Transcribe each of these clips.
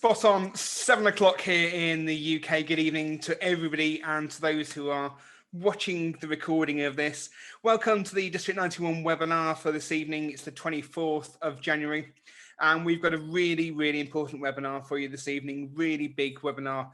Spot on, 7 o'clock here in the UK. Good evening to everybody and to those who are watching the recording of this. Welcome to the District 91 webinar for this evening. It's the 24th of January. And we've got a really, really important webinar for you this evening, really big webinar.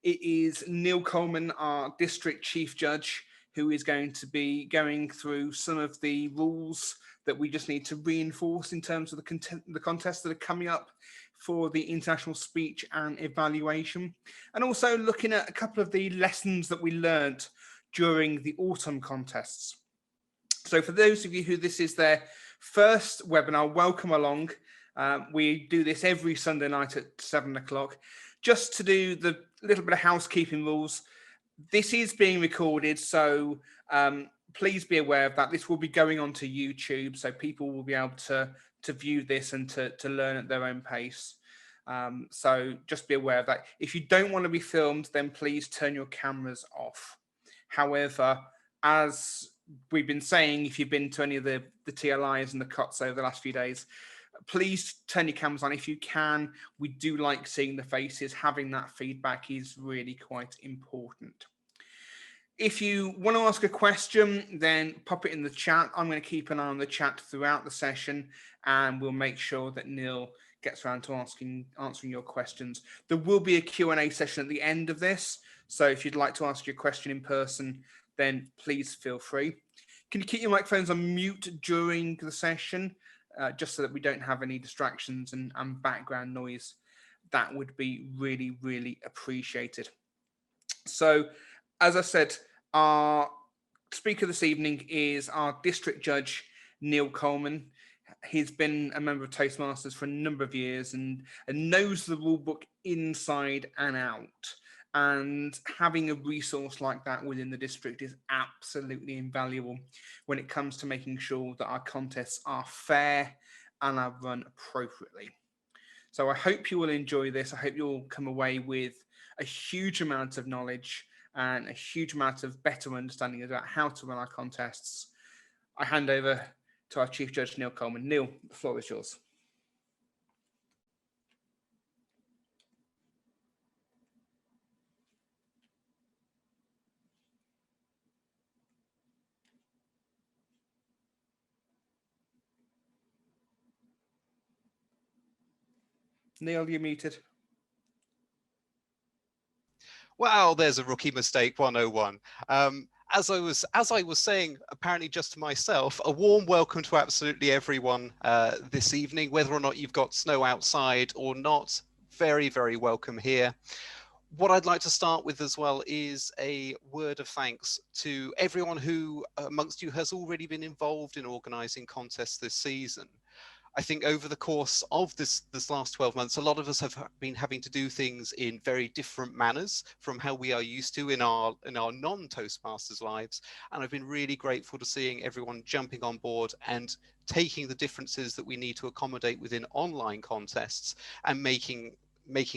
It is Neil Coleman, our District Chief Judge, who is going to be going through some of the rules that we just need to reinforce in terms of the contests that are coming up for the international speech and evaluation, and also looking at a couple of the lessons that we learned during the autumn contests. So for those of you who this is their first webinar, welcome along. We do this every Sunday night at 7 o'clock. Just to do the little bit of housekeeping rules, this is being recorded, so please be aware of that. This will be going onto YouTube, so people will be able to view this and to learn at their own pace. So just be aware of that. If you don't want to be filmed, then please turn your cameras off. However, as we've been saying, if you've been to any of the TLIs and the COTs over the last few days, please turn your cameras on if you can. We do like seeing the faces. Having that feedback is really quite important. If you want to ask a question, then pop it in the chat. I'm going to keep an eye on the chat throughout the session, and we'll make sure that Neil gets around to answering your questions. There will be a Q&A session at the end of this, so if you'd like to ask your question in person, then please feel free. Can you keep your microphones on mute during the session, just so that we don't have any distractions and background noise? That would be really, really appreciated. So, as I said, our speaker this evening is our District Judge, Neil Coleman. He's been a member of Toastmasters for a number of years and knows the rulebook inside and out. And having a resource like that within the district is absolutely invaluable when it comes to making sure that our contests are fair and are run appropriately. So I hope you will enjoy this. I hope you'll come away with a huge amount of knowledge and a huge amount of better understanding about how to run our contests. I hand over to our Chief Judge, Neil Coleman. Neil, the floor is yours. Neil, you're muted. Wow, there's a rookie mistake 101. As I was saying, apparently just to myself, a warm welcome to absolutely everyone this evening, whether or not you've got snow outside or not. Very, very welcome here. What I'd like to start with as well is a word of thanks to everyone who amongst you has already been involved in organising contests this season. I think over the course of this last 12 months, a lot of us have been having to do things in very different manners from how we are used to in our non-Toastmasters lives. And I've been really grateful to seeing everyone jumping on board and taking the differences that we need to accommodate within online contests and making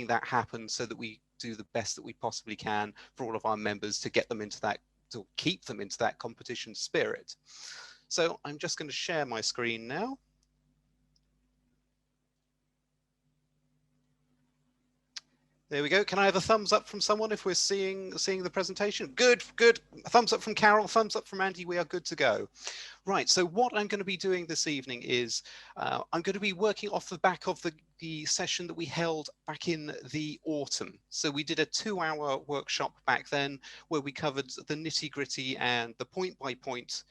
that happen so that we do the best that we possibly can for all of our members to get them into that, to keep them into that competition spirit. So I'm just going to share my screen now. There we go. Can I have a thumbs up from someone if we're seeing the presentation? Good, good. Thumbs up from Carol, thumbs up from Andy. We are good to go. Right, so what I'm going to be doing this evening is I'm going to be working off the back of the session that we held back in the autumn. So we did a 2-hour workshop back then where we covered the nitty-gritty and the point-by-point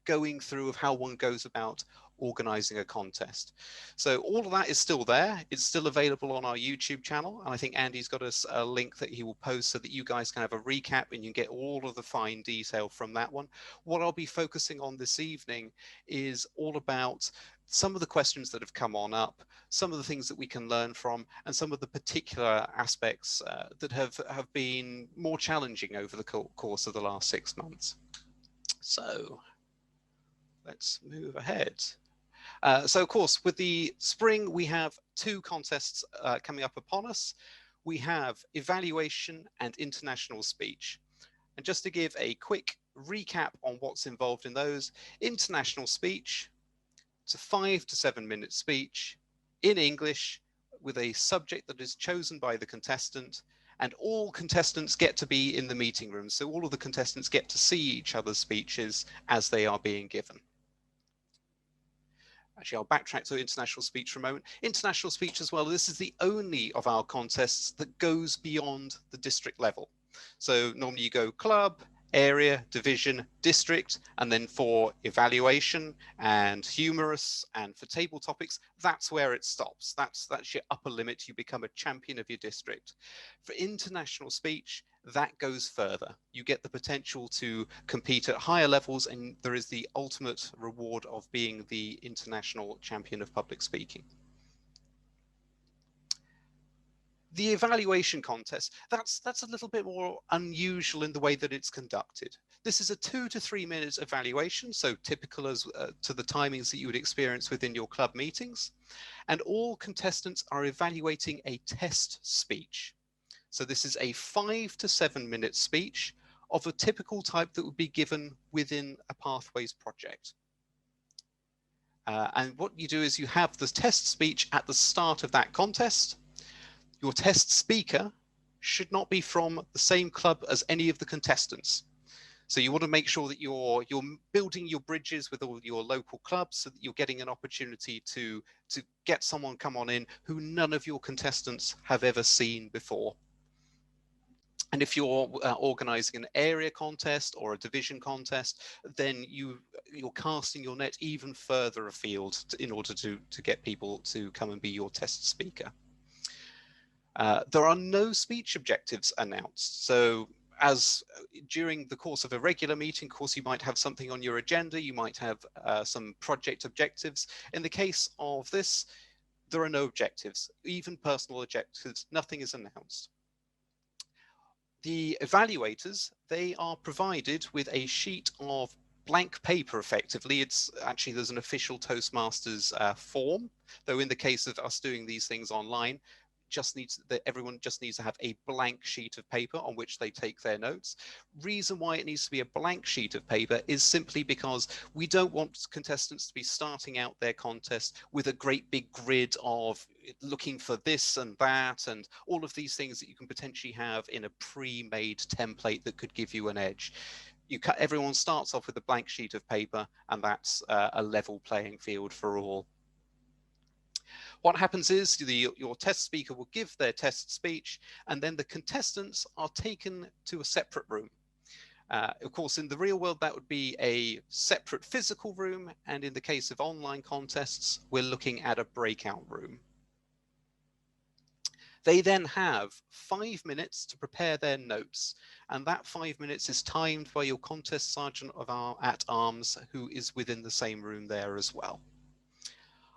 going through of how one goes about organising a contest. So all of that is still there. It's still available on our YouTube channel. And I think Andy's got us a link that he will post so that you guys can have a recap and you get all of the fine detail from that one. What I'll be focusing on this evening is all about some of the questions that have come on up, some of the things that we can learn from, and some of the particular aspects that have been more challenging over the course of the last 6 months. So let's move ahead. So of course, with the spring, we have 2 contests coming up upon us. We have evaluation and international speech. And just to give a quick recap on what's involved in those, international speech, it's a 5 to 7 minute speech in English with a subject that is chosen by the contestant, and all contestants get to be in the meeting room. So all of the contestants get to see each other's speeches as they are being given. Actually, I'll backtrack to international speech for a moment. International speech as well, this is the only of our contests that goes beyond the district level. So normally you go club, area, division, district, and then for evaluation and humorous and for table topics, that's where it stops. That's your upper limit. You become a champion of your district. For international speech, that goes further. You get the potential to compete at higher levels, and there is the ultimate reward of being the international champion of public speaking. The evaluation contest, that's a little bit more unusual in the way that it's conducted. This is a 2 to 3 minute evaluation, so typical as to the timings that you would experience within your club meetings. And all contestants are evaluating a test speech. So this is a 5 to 7 minute speech of a typical type that would be given within a Pathways project. And what you do is you have the test speech at the start of that contest. Your test speaker should not be from the same club as any of the contestants. So you want to make sure that you're building your bridges with all your local clubs so that you're getting an opportunity to get someone come on in who none of your contestants have ever seen before. And if you're organizing an area contest or a division contest, then you're casting your net even further afield in order to get people to come and be your test speaker. There are no speech objectives announced. So as during the course of a regular meeting, of course, you might have something on your agenda, you might have some project objectives. In the case of this, there are no objectives, even personal objectives, nothing is announced. The evaluators, they are provided with a sheet of blank paper effectively. It's actually, there's an official Toastmasters form, though in the case of us doing these things online, everyone just needs to have a blank sheet of paper on which they take their notes. Reason why it needs to be a blank sheet of paper is simply because we don't want contestants to be starting out their contest with a great big grid of looking for this and that and all of these things that you can potentially have in a pre-made template that could give you an edge. Everyone starts off with a blank sheet of paper, and that's a level playing field for all. What happens is your test speaker will give their test speech, and then the contestants are taken to a separate room. Of course, in the real world, that would be a separate physical room, and in the case of online contests, we're looking at a breakout room. They then have 5 minutes to prepare their notes, and that 5 minutes is timed by your contest sergeant at arms, who is within the same room there as well.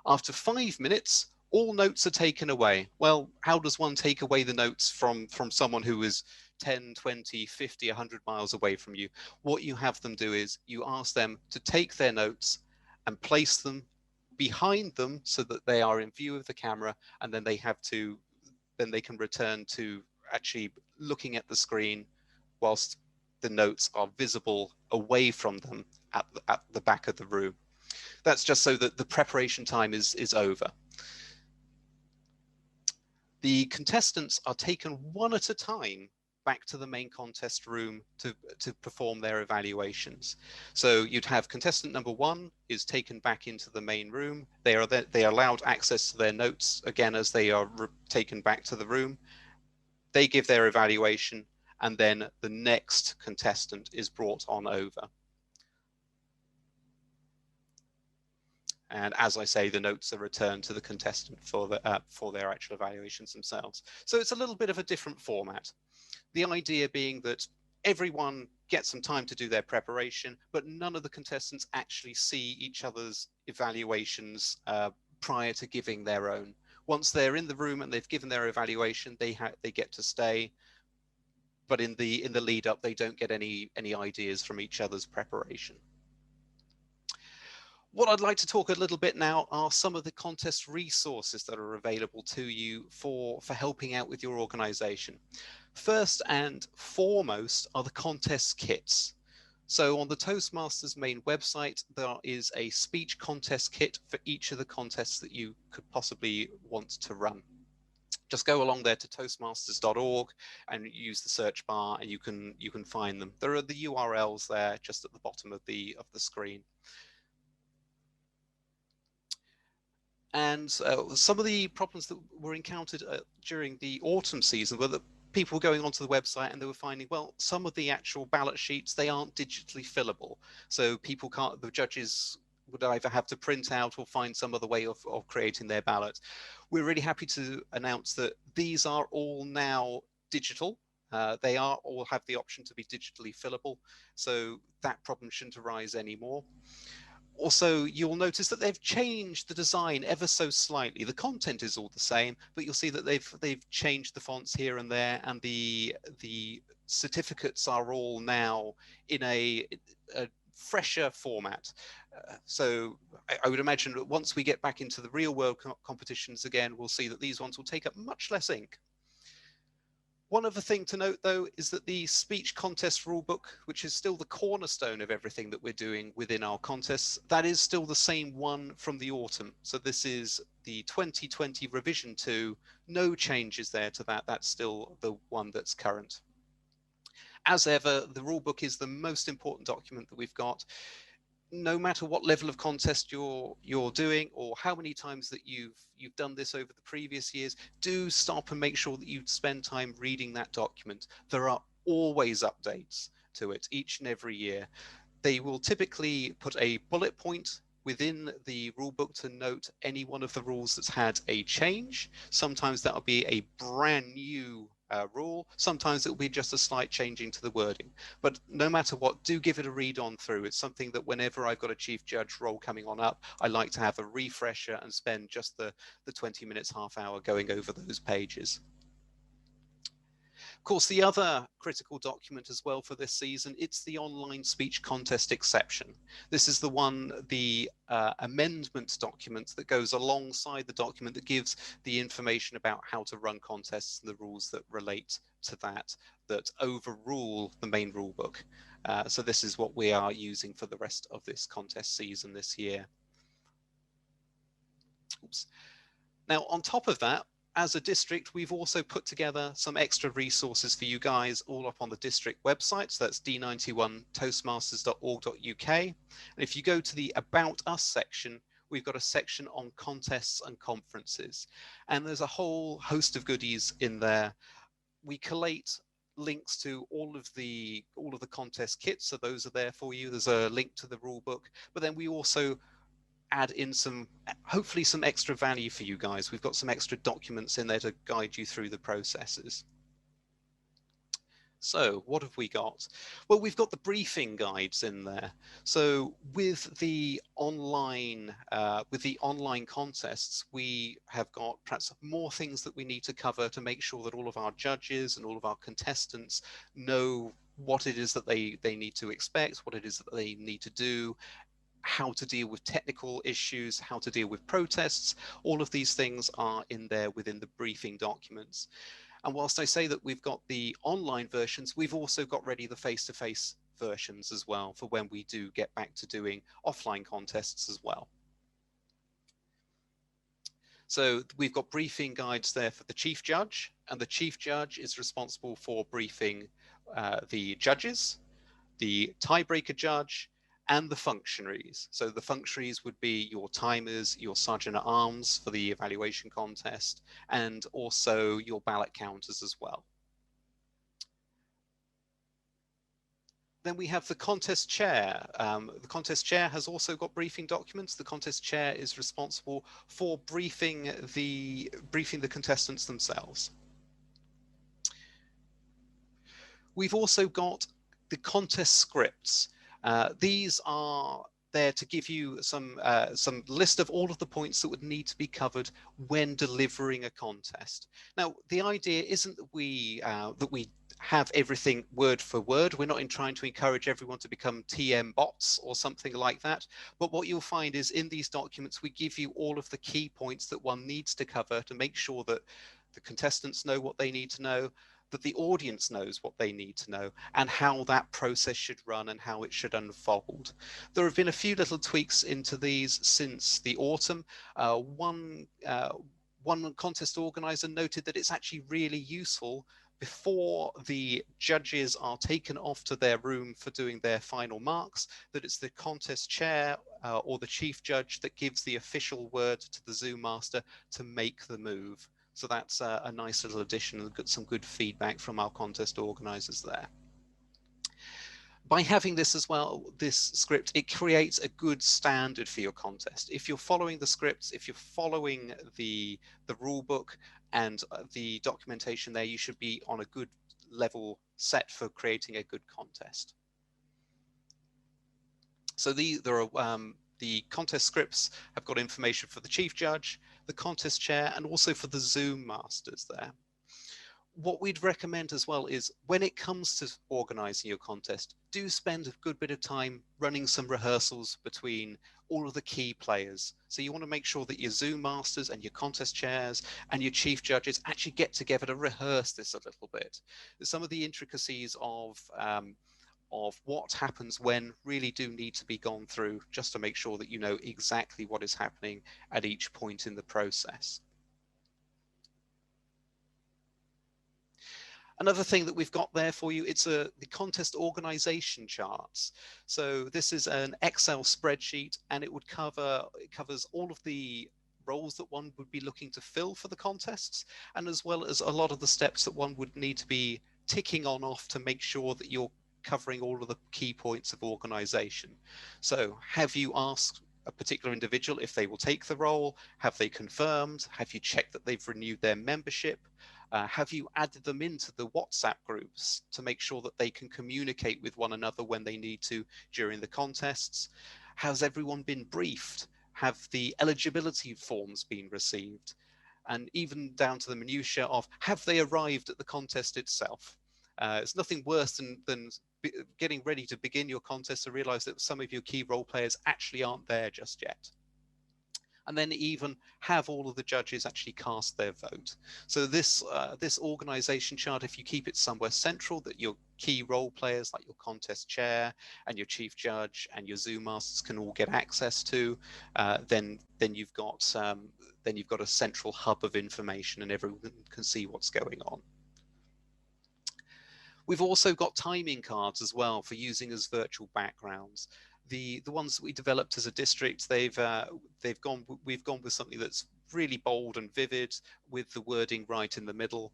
After 5 minutes, all notes are taken away. Well, how does one take away the notes from someone who is 10, 20, 50, 100 miles away from you? What you have them do is you ask them to take their notes and place them behind them so that they are in view of the camera, and then they can return to actually looking at the screen whilst the notes are visible away from them at the back of the room. That's just so that the preparation time is over. The contestants are taken one at a time back to the main contest room to perform their evaluations. So you'd have contestant number 1 is taken back into the main room. They are allowed access to their notes again as they are taken back to the room. They give their evaluation, and then the next contestant is brought on over. And as I say, the notes are returned to the contestant for their actual evaluations themselves. So it's a little bit of a different format. The idea being that everyone gets some time to do their preparation, but none of the contestants actually see each other's evaluations prior to giving their own. Once they're in the room and they've given their evaluation, they get to stay. But in the lead up, they don't get any ideas from each other's preparation. What I'd like to talk a little bit now are some of the contest resources that are available to you for helping out with your organization. First and foremost are the contest kits. So on the Toastmasters main website, there is a speech contest kit for each of the contests that you could possibly want to run. just go along there to toastmasters.org and use the search bar, and you can find them. There are the URLs there just at the bottom of the screen. And some of the problems that were encountered during the autumn season were that people were going onto the website and they were finding, well, some of the actual ballot sheets, they aren't digitally fillable. So people can't, the judges would either have to print out or find some other way of creating their ballot. We're really happy to announce that these are all now digital. They are all have the option to be digitally fillable. So that problem shouldn't arise anymore. Also, you'll notice that they've changed the design ever so slightly. The content is all the same, but you'll see that they've changed the fonts here and there, and the certificates are all now in a fresher format. So I would imagine that once we get back into the real world competitions again, we'll see that these ones will take up much less ink. One other thing to note, though, is that the speech contest rulebook, which is still the cornerstone of everything that we're doing within our contests, that is still the same one from the autumn. So this is the 2020 revision 2. No changes there to that. That's still the one that's current. As ever, the rulebook is the most important document that we've got. No matter what level of contest you're doing, or how many times that you've done this over the previous years, do stop and make sure that you spend time reading that document. There are always updates to it each and every year. They will typically put a bullet point within the rulebook to note any one of the rules that's had a change. Sometimes that'll be a brand new rule. Sometimes it will be just a slight changing to the wording. But no matter what, do give it a read on through. It's something that whenever I've got a chief judge role coming on up, I like to have a refresher and spend just the 20 minutes, half hour going over those pages. Of course, the other critical document as well for this season, it's the online speech contest exception. This is the one, the amendment document that goes alongside the document that gives the information about how to run contests and the rules that relate to that overrule the main rule book. So this is what we are using for the rest of this contest season this year. Oops. Now, on top of that, as a district, we've also put together some extra resources for you guys all up on the district website. So that's d91toastmasters.org.uk. And if you go to the About Us section, we've got a section on contests and conferences. And there's a whole host of goodies in there. We collate links to all of the contest kits, so those are there for you. There's a link to the rule book, but then we also add in hopefully some extra value for you guys. We've got some extra documents in there to guide you through the processes. So what have we got? Well, we've got the briefing guides in there. So with the online contests, we have got perhaps more things that we need to cover to make sure that all of our judges and all of our contestants know what it is that they need to expect, what it is that they need to do, how to deal with technical issues, how to deal with protests. All of these things are in there within the briefing documents. And whilst I say that we've got the online versions, we've also got ready the face-to-face versions as well for when we do get back to doing offline contests as well. So we've got briefing guides there for the chief judge, and the chief judge is responsible for briefing the judges, the tiebreaker judge, and the functionaries. So the functionaries would be your timers, your sergeant at arms for the evaluation contest, and also your ballot counters as well. Then we have the contest chair. The contest chair has also got briefing documents. The contest chair is responsible for briefing the contestants themselves. We've also got the contest scripts. These are there to give you some list of all of the points that would need to be covered when delivering a contest. Now, the idea isn't that we have everything word for word. We're not trying to encourage everyone to become TM bots or something like that. But what you'll find is in these documents, we give you all of the key points that one needs to cover to make sure that the contestants know what they need to know, that the audience knows what they need to know, and how that process should run and how it should unfold. There have been a few little tweaks into these since the autumn. One one contest organizer noted that it's actually really useful before the judges are taken off to their room for doing their final marks, that it's the contest chair or the chief judge that gives the official word to the Zoom master to make the move. So that's a nice little addition and got some good feedback from our contest organizers there. By having this as well, this script, it creates a good standard for your contest. If you're following the scripts, if you're following the rule book and the documentation there, you should be on a good level set for creating a good contest. So the contest scripts have got information for the chief judge, the contest chair, and also for the Zoom masters there. What we'd recommend as well is when it comes to organizing your contest, do spend a good bit of time running some rehearsals between all of the key players. So you want to make sure that your Zoom masters and your contest chairs and your chief judges actually get together to rehearse this a little bit. Some of the intricacies of what happens when really do need to be gone through just to make sure that you know exactly what is happening at each point in the process. Another thing that we've got there for you, it's the contest organization charts. So this is an Excel spreadsheet, and it covers all of the roles that one would be looking to fill for the contests, and as well as a lot of the steps that one would need to be ticking on off to make sure that you're covering all of the key points of organization. So have you asked a particular individual if they will take the role? Have they confirmed? Have you checked that they've renewed their membership? Have you added them into the WhatsApp groups to make sure that they can communicate with one another when they need to during the contests? Has everyone been briefed? Have the eligibility forms been received? And even down to the minutiae of, have they arrived at the contest itself? It's nothing worse than getting ready to begin your contest to realize that some of your key role players actually aren't there just yet. And then even have all of the judges actually cast their vote. So this organization chart, if you keep it somewhere central that your key role players like your contest chair and your chief judge and your Zoom masters can all get access to, then you've got a central hub of information and everyone can see what's going on. We've also got timing cards as well for using as virtual backgrounds. The ones that we developed as a district, we've gone with something that's really bold and vivid with the wording right in the middle.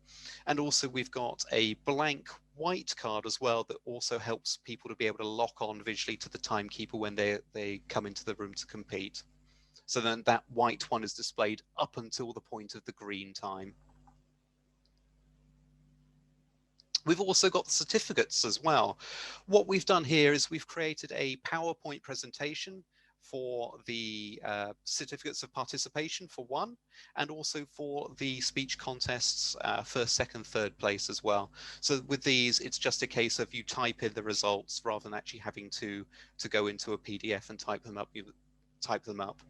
And also we've got a blank white card as well that also helps people to be able to lock on visually to the timekeeper when they come into the room to compete. So then that white one is displayed up until the point of the green time. We've also got the certificates as well. What we've done here is we've created a PowerPoint presentation for the certificates of participation for one, and also for the speech contests first, second, third place as well. So with these, it's just a case of you type in the results rather than actually having to go into a PDF and type them up. You type them up.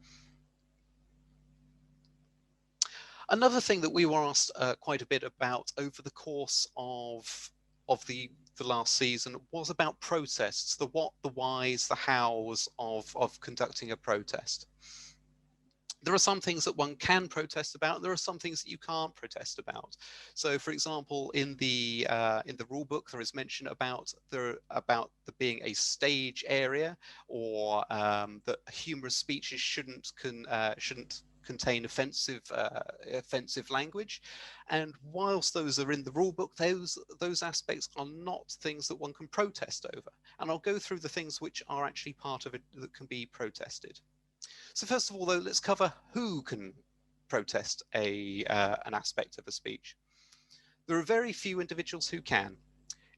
Another thing that we were asked quite a bit about over the course of the last season was about protests, the what, the whys, the hows of conducting a protest. There are some things that one can protest about. There are some things that you can't protest about. So, for example, in the rule book, there is mention about there being a stage area, or that humorous speeches shouldn't contain offensive language. And whilst those are in the rule book, those aspects are not things that one can protest over. And I'll go through the things which are actually part of it that can be protested. So first of all, though, let's cover who can protest an aspect of a speech. There are very few individuals who can.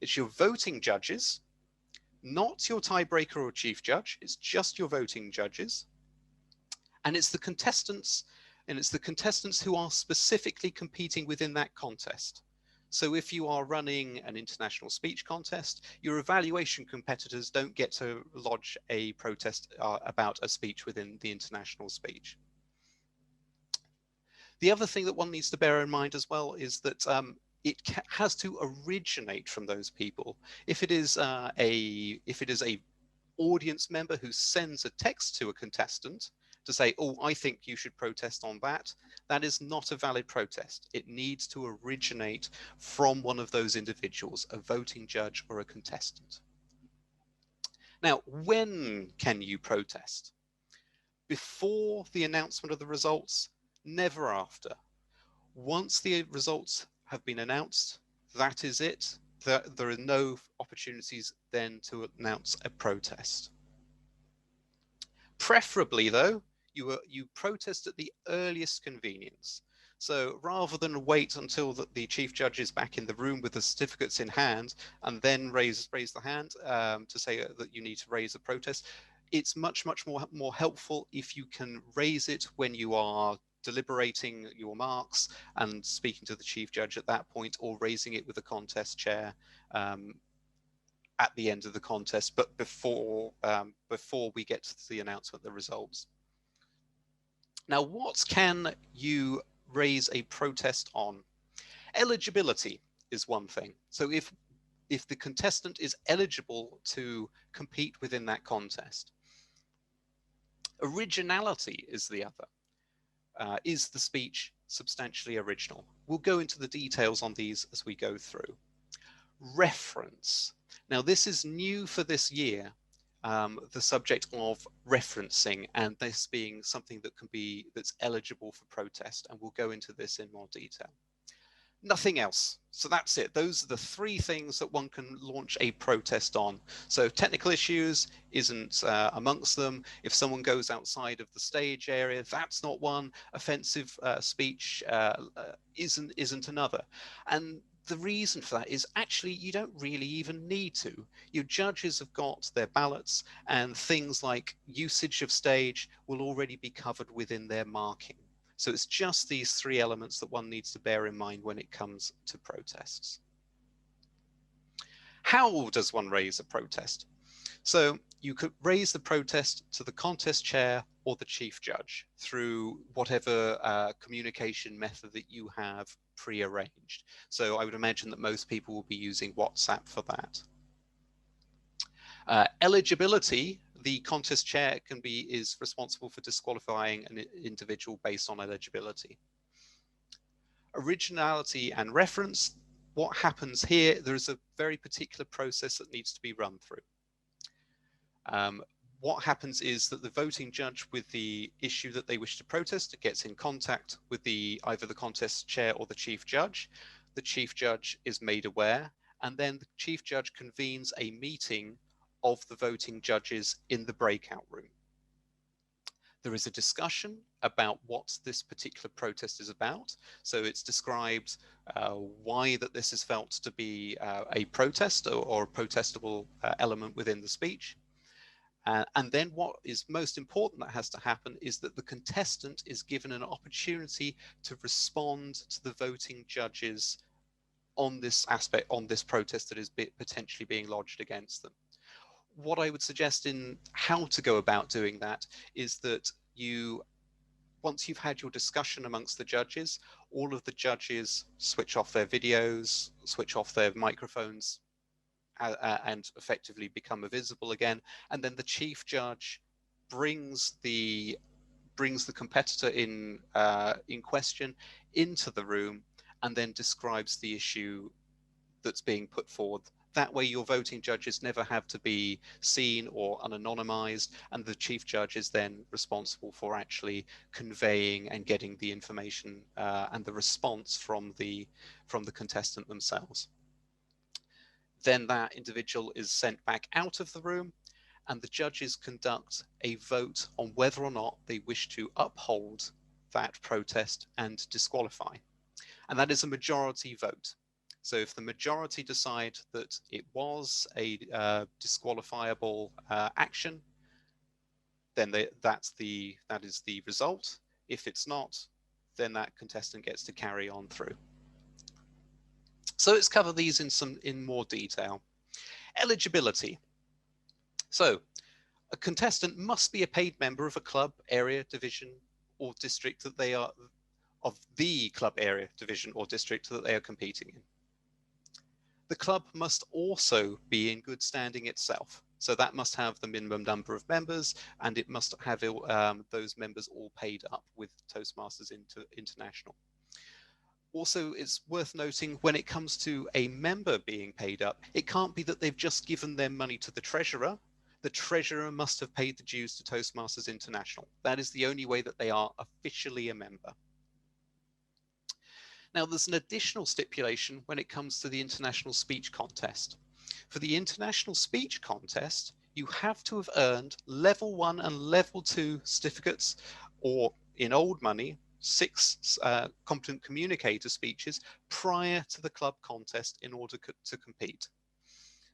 It's your voting judges, not your tiebreaker or chief judge. It's just your voting judges. And it's the contestants, who are specifically competing within that contest. So if you are running an international speech contest, your evaluation competitors don't get to lodge a protest about a speech within the international speech. The other thing that one needs to bear in mind as well is that it has to originate from those people. If it is a audience member who sends a text to a contestant to say, oh, I think you should protest on that, that is not a valid protest. It needs to originate from one of those individuals, a voting judge or a contestant. Now, when can you protest? Before the announcement of the results, never after. Once the results have been announced, that is it. There are no opportunities then to announce a protest. Preferably, though, you protest at the earliest convenience. So rather than wait until the chief judge is back in the room with the certificates in hand and then raise the hand to say that you need to raise a protest, it's much more helpful if you can raise it when you are deliberating your marks and speaking to the chief judge at that point, or raising it with the contest chair at the end of the contest, but before we get to the announcement of the results. Now, what can you raise a protest on? Eligibility is one thing. So if the contestant is eligible to compete within that contest. Originality is the other. Is the speech substantially original? We'll go into the details on these as we go through. Reference. Now, this is new for this year, the subject of referencing, and this being something that's eligible for protest, and we'll go into this in more detail. Nothing else. So that's it. Those are the three things that one can launch a protest on. So technical issues isn't amongst them. If someone goes outside of the stage area, that's not one. Offensive speech isn't another. And the reason for that is actually you don't really even need to. Your judges have got their ballots, and things like usage of stage will already be covered within their marking. So it's just these three elements that one needs to bear in mind when it comes to protests. How does one raise a protest? So you could raise the protest to the contest chair or the chief judge through whatever communication method that you have pre-arranged. So I would imagine that most people will be using WhatsApp for that. Eligibility, the contest chair is responsible for disqualifying an individual based on eligibility. Originality and reference, what happens here, there is a very particular process that needs to be run through. What happens is that the voting judge with the issue that they wish to protest gets in contact with either the contest chair or the chief judge. The chief judge is made aware, and then the chief judge convenes a meeting of the voting judges in the breakout room. There is a discussion about what this particular protest is about. So it's described why that this is felt to be a protest or a protestable element within the speech. And then what is most important that has to happen is that the contestant is given an opportunity to respond to the voting judges on this aspect, on this protest that is potentially being lodged against them. What I would suggest in how to go about doing that is that once you've had your discussion amongst the judges, all of the judges switch off their videos, switch off their microphones, and effectively become invisible again. And then the chief judge brings the competitor in question into the room and then describes the issue that's being put forward. That way your voting judges never have to be seen or unanonymized, and the chief judge is then responsible for actually conveying and getting the information and the response from the contestant themselves. Then that individual is sent back out of the room, and the judges conduct a vote on whether or not they wish to uphold that protest and disqualify. And that is a majority vote. So if the majority decide that it was a disqualifiable action, then that is the result. If it's not, then that contestant gets to carry on through. So let's cover these in more detail. Eligibility. So a contestant must be a paid member of a club, area, division, or district that they are of the club, area, division, or district that they are competing in. The club must also be in good standing itself. So that must have the minimum number of members, and it must have those members all paid up with Toastmasters International. Also, it's worth noting when it comes to a member being paid up, it can't be that they've just given their money to the treasurer. The treasurer must have paid the dues to Toastmasters International. That is the only way that they are officially a member. Now, there's an additional stipulation when it comes to the International Speech Contest. For the International Speech Contest, you have to have earned level 1 and level 2 certificates, or in old money, 6 competent communicator speeches prior to the club contest in order to compete.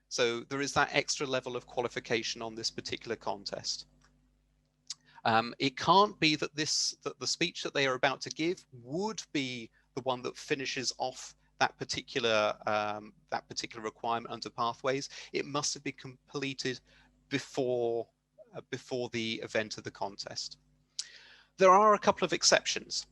So there is that extra level of qualification on this particular contest. It can't be that the speech that they are about to give would be the one that finishes off that particular requirement under pathways. It must have been completed before the event of the contest. There are a couple of exceptions.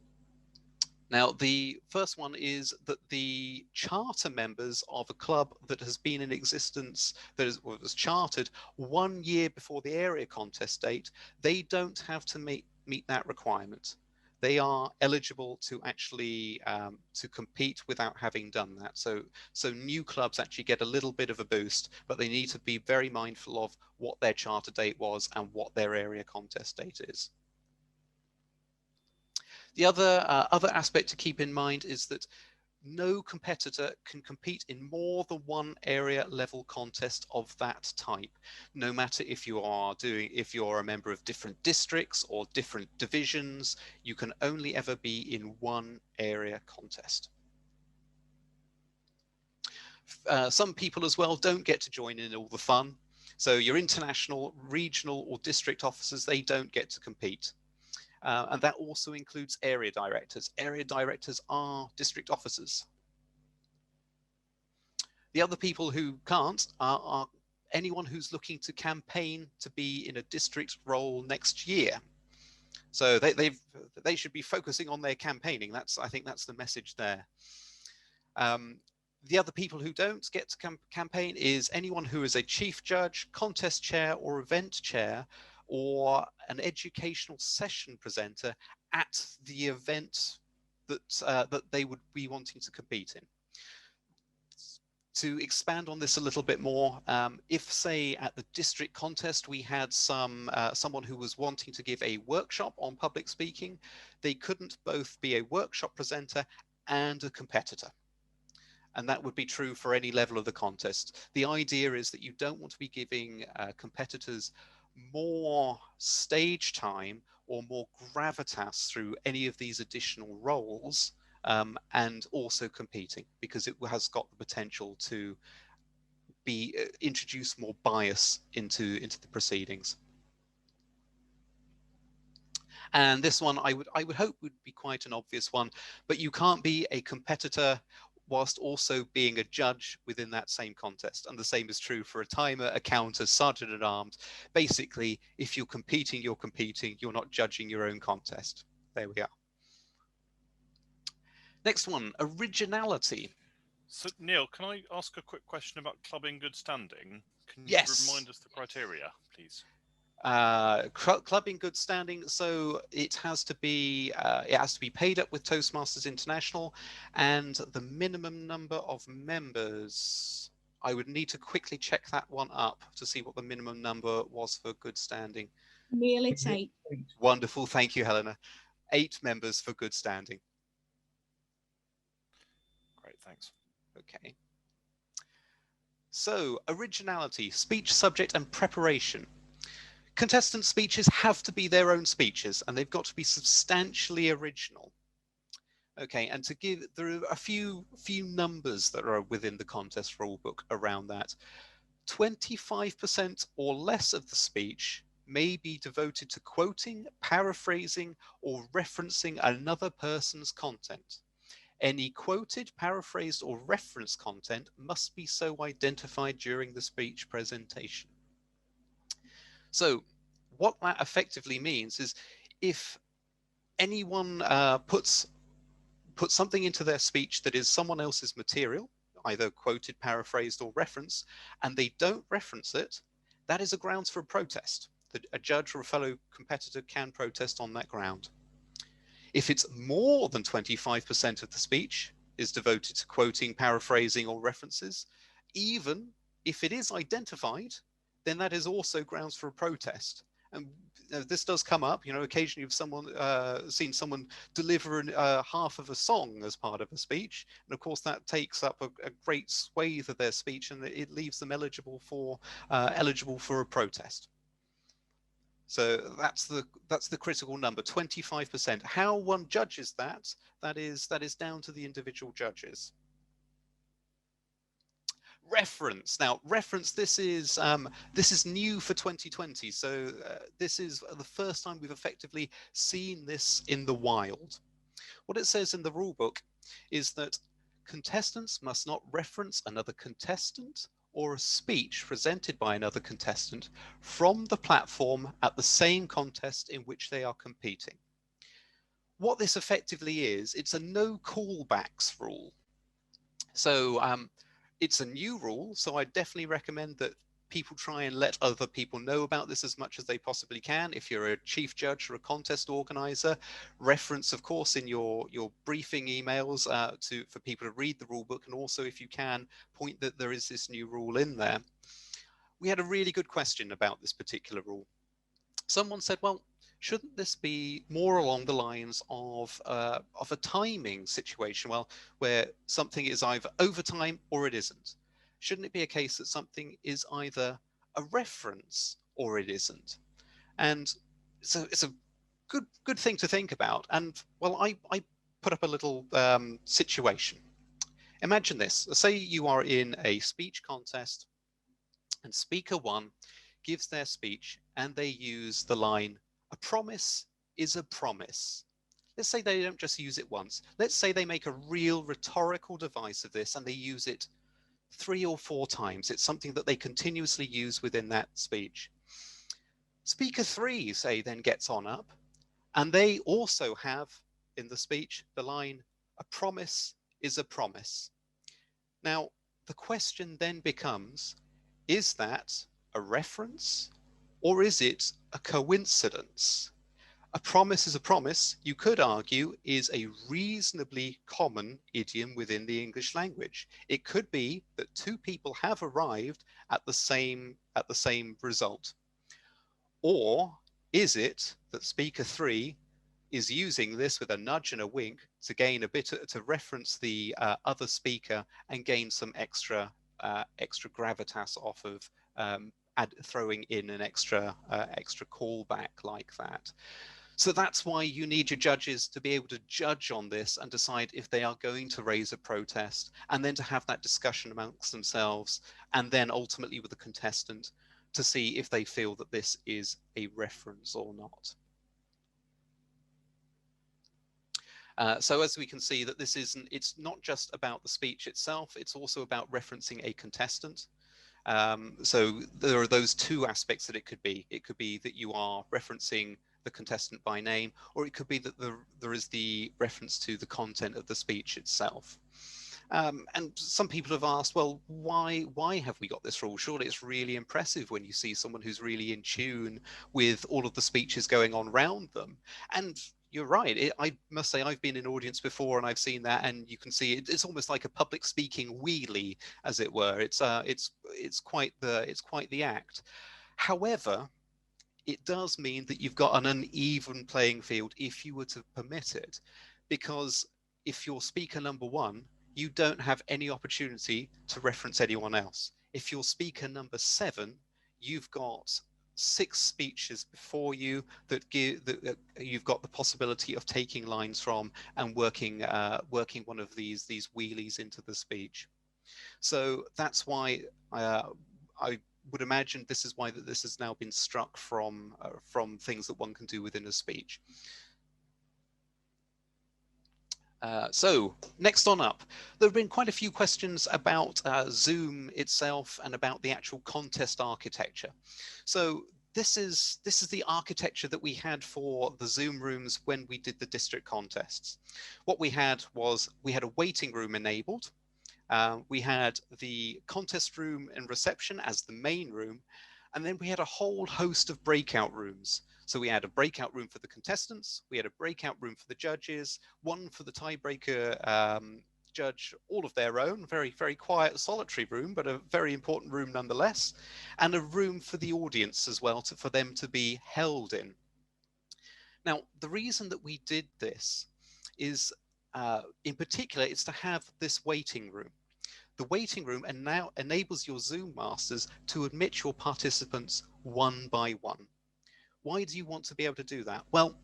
Now, the first one is that the charter members of a club that has been in existence, was chartered 1 year before the area contest date, they don't have to meet that requirement. They are eligible to actually to compete without having done that. So new clubs actually get a little bit of a boost, but they need to be very mindful of what their charter date was and what their area contest date is. The other aspect to keep in mind is that no competitor can compete in more than one area level contest of that type, no matter if you're a member of different districts or different divisions. You can only ever be in one area contest. Some people as well don't get to join in all the fun. So your international, regional or district officers, they don't get to compete. And that also includes area directors. Area directors are district officers. The other people who can't are anyone who's looking to campaign to be in a district role next year. So they should be focusing on their campaigning. I think that's the message there. The other people who don't get to campaign is anyone who is a chief judge, contest chair or event chair, or an educational session presenter at the event that they would be wanting to compete in. To expand on this a little bit more, if say at the district contest we had someone who was wanting to give a workshop on public speaking, they couldn't both be a workshop presenter and a competitor. And that would be true for any level of the contest. The idea is that you don't want to be giving competitors more stage time or more gravitas through any of these additional roles, and also competing, because it has got the potential to introduce more bias into the proceedings. And this one I would hope would be quite an obvious one, but you can't be a competitor whilst also being a judge within that same contest. And the same is true for a timer, a counter, sergeant at arms. Basically, if you're competing, you're not judging your own contest. There we are. Next one, originality. So Neil, can I ask a quick question about club in good standing? Can you remind us the criteria, please? Club in good standing, so it has to be paid up with Toastmasters International, and the minimum number of members, I would need to quickly check that one up to see what the minimum number was for good standing. Neil, it's 8. Wonderful, thank you, Helena. 8 members for good standing. Great, thanks. Okay. So, originality, speech subject and preparation. Contestant speeches have to be their own speeches, and they've got to be substantially original. Okay, and there are a few numbers that are within the contest rulebook around that. 25% or less of the speech may be devoted to quoting, paraphrasing, or referencing another person's content. Any quoted, paraphrased, or referenced content must be so identified during the speech presentation. So what that effectively means is if anyone puts something into their speech that is someone else's material, either quoted, paraphrased, or referenced, and they don't reference it, that is a grounds for a protest. That a judge or a fellow competitor can protest on that ground. If it's more than 25% of the speech is devoted to quoting, paraphrasing, or references, even if it is identified, then that is also grounds for a protest. And this does come up, occasionally you've seen someone deliver half of a song as part of a speech. And of course, that takes up a great swathe of their speech, and it leaves them eligible for a protest. So that's the critical number, 25%. How one judges that is down to the individual judges. Reference. Now, reference. This is new for 2020. So this is the first time we've effectively seen this in the wild. What it says in the rule book is that contestants must not reference another contestant or a speech presented by another contestant from the platform at the same contest in which they are competing. What this effectively is, it's a no callbacks rule. So it's a new rule, so I definitely recommend that people try and let other people know about this as much as they possibly can. If you're a chief judge or a contest organizer, reference, of course, in your briefing emails for people to read the rule book, and also, if you can, point that there is this new rule in there. We had a really good question about this particular rule. Someone said, well, shouldn't this be more along the lines of a timing situation, where something is either overtime or it isn't? Shouldn't it be a case that something is either a reference or it isn't? And so it's a good thing to think about. And well, I put up a little situation. Imagine this. Say you are in a speech contest and speaker one gives their speech and they use the line, "A promise is a promise." Let's say they don't just use it once. Let's say they make a real rhetorical device of this and they use it 3 or 4 times. It's something that they continuously use within that speech. Speaker 3, say, then gets on up, and they also have in the speech the line, "A promise is a promise." Now, the question then becomes, is that a reference or is it a coincidence? A promise is a promise, you could argue, is a reasonably common idiom within the English language. It could be that 2 people have arrived at the same result. Or is it that speaker 3 is using this with a nudge and a wink to gain to reference the other speaker and gain some extra gravitas off of throwing in an extra callback like that? So that's why you need your judges to be able to judge on this and decide if they are going to raise a protest, and then to have that discussion amongst themselves, and then ultimately with the contestant to see if they feel that this is a reference or not. So as we can see, that it's not just about the speech itself, it's also about referencing a contestant. So there are those 2 aspects that it could be. It could be that you are referencing the contestant by name, or it could be that there is the reference to the content of the speech itself. And some people have asked, well, why have we got this rule? Surely it's really impressive when you see someone who's really in tune with all of the speeches going on around them. And you're right. I must say, I've been in audience before and I've seen that, and you can see it's almost like a public speaking wheelie, as it were. It's quite the act. However, it does mean that you've got an uneven playing field if you were to permit it, because if you're speaker number 1, you don't have any opportunity to reference anyone else. If you're speaker number 7, you've got 6 speeches before you that you've got the possibility of taking lines from and working one of these wheelies into the speech. So that's why I would imagine this is why this has now been struck from things that one can do within a speech. So next on up, there have been quite a few questions about Zoom itself and about the actual contest architecture. So this is the architecture that we had for the Zoom rooms when we did the district contests. What we had was we had a waiting room enabled. We had the contest room and reception as the main room, And then we had a whole host of breakout rooms. So we had a breakout room for the contestants, we had a breakout room for the judges, one for the tiebreaker judge, all of their own, very, very quiet, solitary room, but a very important room nonetheless, and a room for the audience as well, for them to be held in. Now, the reason that we did this is, in particular, it's to have this waiting room. The waiting room and now enables your Zoom masters to admit your participants one by one. Why do you want to be able to do that? Well,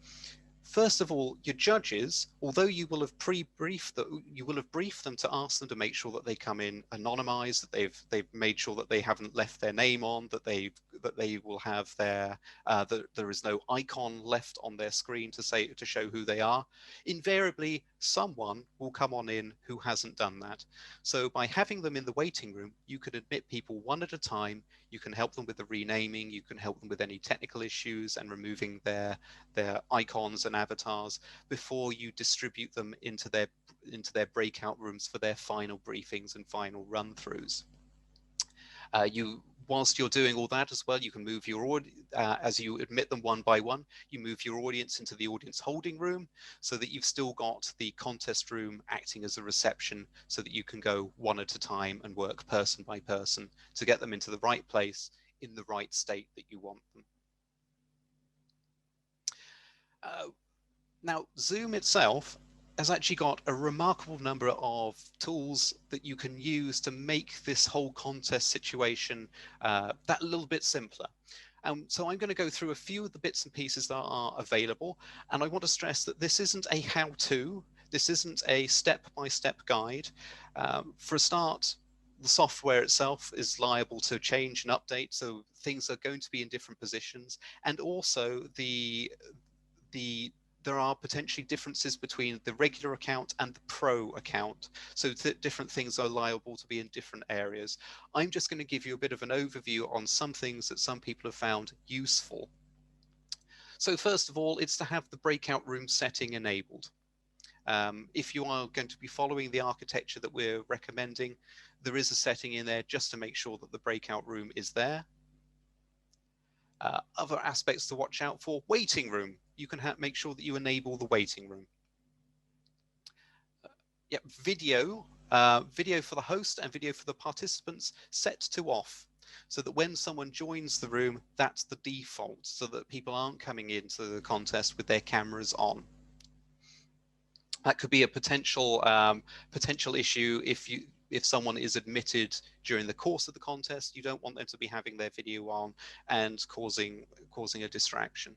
first of all, your judges, although you will have briefed them to ask them to make sure that they come in anonymized, that they've made sure that they haven't left their name on, that they will have their that there is no icon left on their screen to show who they are. Invariably, someone will come on in who hasn't done that. So by having them in the waiting room, you can admit people one at a time. You can help them with the renaming. You can help them with any technical issues and removing their icons and avatars before you distribute them into their breakout rooms for their final briefings and final run-throughs. Whilst you're doing all that as well, you can move your as you admit them one by one, you move your audience into the audience holding room so that you've still got the contest room acting as a reception so that you can go one at a time and work person by person to get them into the right place in the right state that you want them. Now, Zoom itself has actually got a remarkable number of tools that you can use to make this whole contest situation that little bit simpler. So I'm going to go through a few of the bits and pieces that are available, and I want to stress that this isn't a how-to, this isn't a step-by-step guide. For a start, the software itself is liable to change and update, so things are going to be in different positions, and also there are potentially differences between the regular account and the pro account. So different things are liable to be in different areas. I'm just going to give you a bit of an overview on some things that some people have found useful. So first of all, it's to have the breakout room setting enabled. If you are going to be following the architecture that we're recommending, there is a setting in there just to make sure that the breakout room is there. Other aspects to watch out for: waiting room. You can make sure that you enable the waiting room. Video for the host and video for the participants set to off, so that when someone joins the room, that's the default, so that people aren't coming into the contest with their cameras on. That could be a potential issue if someone is admitted during the course of the contest. You don't want them to be having their video on and causing a distraction.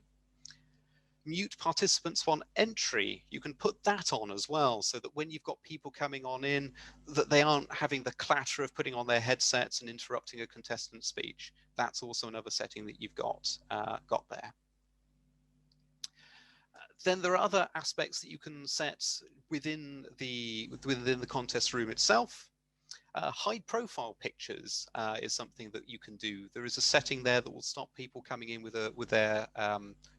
Mute participants on entry, you can put that on as well, so that when you've got people coming on in, that they aren't having the clatter of putting on their headsets and interrupting a contestant's speech. That's also another setting that you've got there. Then there are other aspects that you can set within the contest room itself. Hide profile pictures is something that you can do. There is a setting there that will stop people coming in with their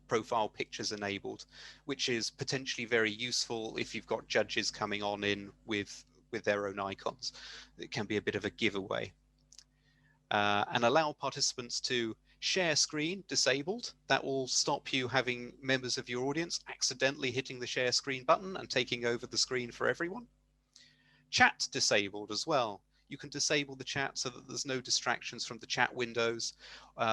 profile pictures enabled, which is potentially very useful if you've got judges coming on in with their own icons. It can be a bit of a giveaway. And allow participants to share screen disabled. That will stop you having members of your audience accidentally hitting the share screen button and taking over the screen for everyone. Chat disabled as well. You can disable the chat so that there's no distractions from the chat windows,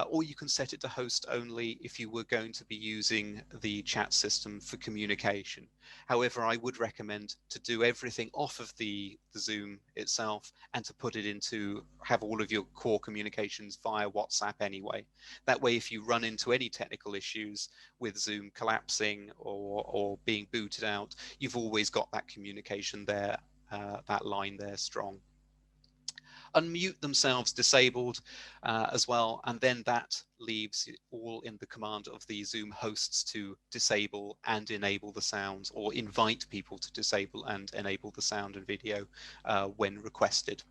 or you can set it to host only if you were going to be using the chat system for communication. However, I would recommend to do everything off of the Zoom itself and to put it into have all of your core communications via WhatsApp anyway. That way, if you run into any technical issues with Zoom collapsing or being booted out, you've always got that communication there, that line there strong. Unmute themselves disabled as well, and then that leaves it all in the command of the Zoom hosts to disable and enable the sounds, or invite people to disable and enable the sound and video when requested.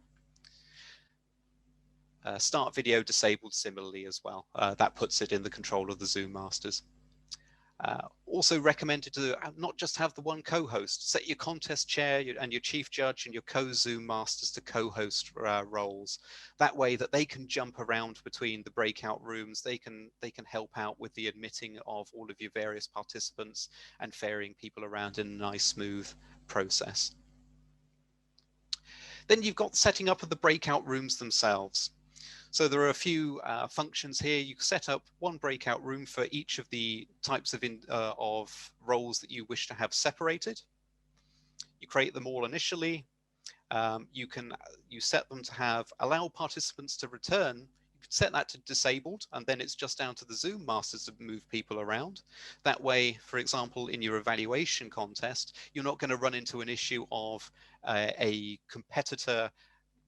Start video disabled similarly as well. That puts it in the control of the Zoom masters. Also recommended to not just have the one co-host. Set your contest chair and your chief judge and your co-Zoom masters to co-host roles. That way that they can jump around between the breakout rooms. They can help out with the admitting of all of your various participants and ferrying people around in a nice, smooth process. Then you've got setting up of the breakout rooms themselves. So there are a few functions here. You can set up one breakout room for each of the types of roles that you wish to have separated. You create them all initially. You set them to have allow participants to return. You can set that to disabled, and then it's just down to the Zoom masters to move people around. That way, for example, in your evaluation contest, you're not going to run into an issue of a competitor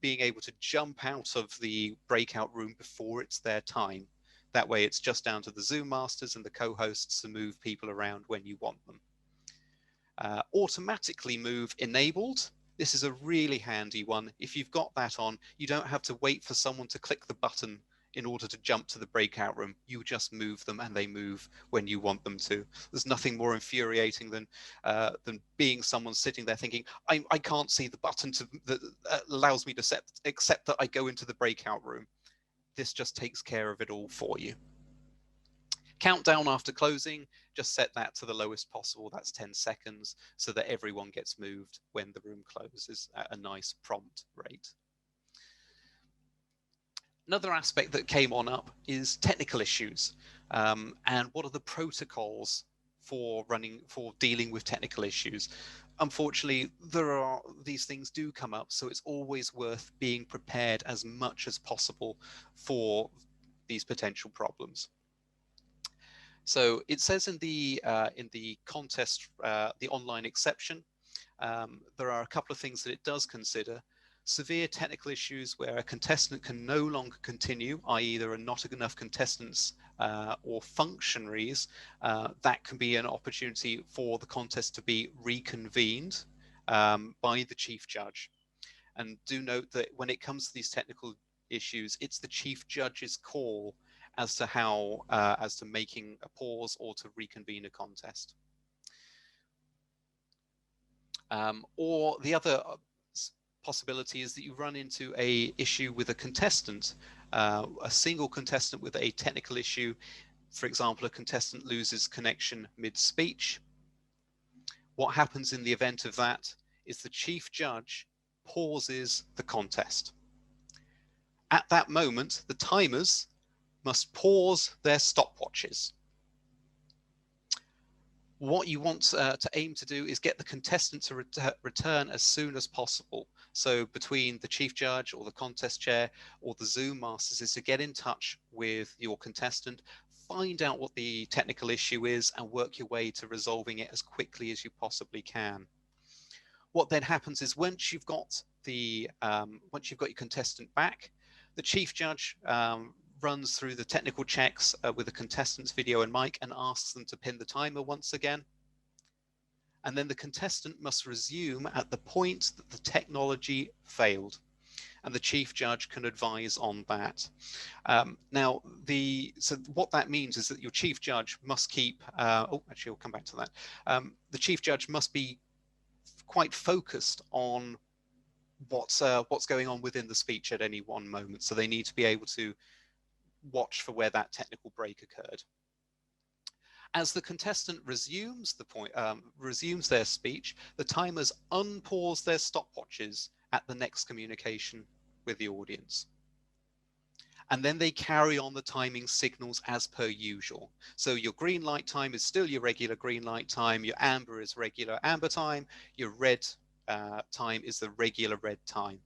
being able to jump out of the breakout room before it's their time. That way it's just down to the Zoom masters and the co-hosts to move people around when you want them. Automatically move enabled. This is a really handy one. If you've got that on, you don't have to wait for someone to click the button in order to jump to the breakout room. You just move them and they move when you want them to. There's nothing more infuriating than being someone sitting there thinking, I can't see the button that allows me to accept that I go into the breakout room. This just takes care of it all for you. Countdown after closing, just set that to the lowest possible. That's 10 seconds so that everyone gets moved when the room closes at a nice prompt rate. Another aspect that came up is technical issues, and what are the protocols for dealing with technical issues. Unfortunately, these things do come up, so it's always worth being prepared as much as possible for these potential problems. So it says in the contest, the online exception, there are a couple of things that it does consider. Severe technical issues where a contestant can no longer continue, i.e. there are not enough contestants or functionaries, that can be an opportunity for the contest to be reconvened by the chief judge. And do note that when it comes to these technical issues, it's the chief judge's call as to making a pause or to reconvene a contest. Or the other possibility is that you run into a issue with a contestant, a single contestant with a technical issue. For example, a contestant loses connection mid-speech. What happens in the event of that is the chief judge pauses the contest. At that moment, the timers must pause their stopwatches. What you want to aim to do is get the contestant to return as soon as possible. So between the chief judge or the contest chair or the Zoom masters is to get in touch with your contestant, find out what the technical issue is and work your way to resolving it as quickly as you possibly can. What then happens is once you've got your contestant back, the chief judge runs through the technical checks with the contestant's video and mic and asks them to pin the timer once again. And then the contestant must resume at the point that the technology failed. And the chief judge can advise on that. So what that means is that your chief judge must keep, actually I'll come back to that. The chief judge must be quite focused on what's going on within the speech at any one moment. So they need to be able to watch for where that technical break occurred. As the contestant resumes their speech, the timers unpause their stopwatches at the next communication with the audience. And then they carry on the timing signals as per usual. So your green light time is still your regular green light time, your amber is regular amber time, your red time is the regular red time.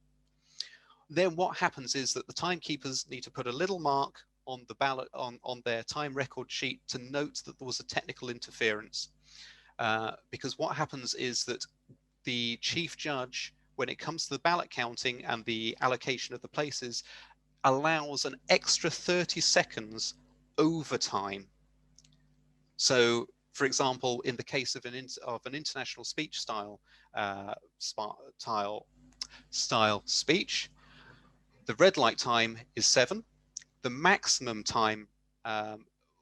Then what happens is that the timekeepers need to put a little mark on the ballot on their time record sheet to note that there was a technical interference. Because what happens is that the chief judge, when it comes to the ballot counting and the allocation of the places, allows an extra 30 seconds overtime. So, for example, in the case of an international speech style speech, the red light time is 7. The maximum time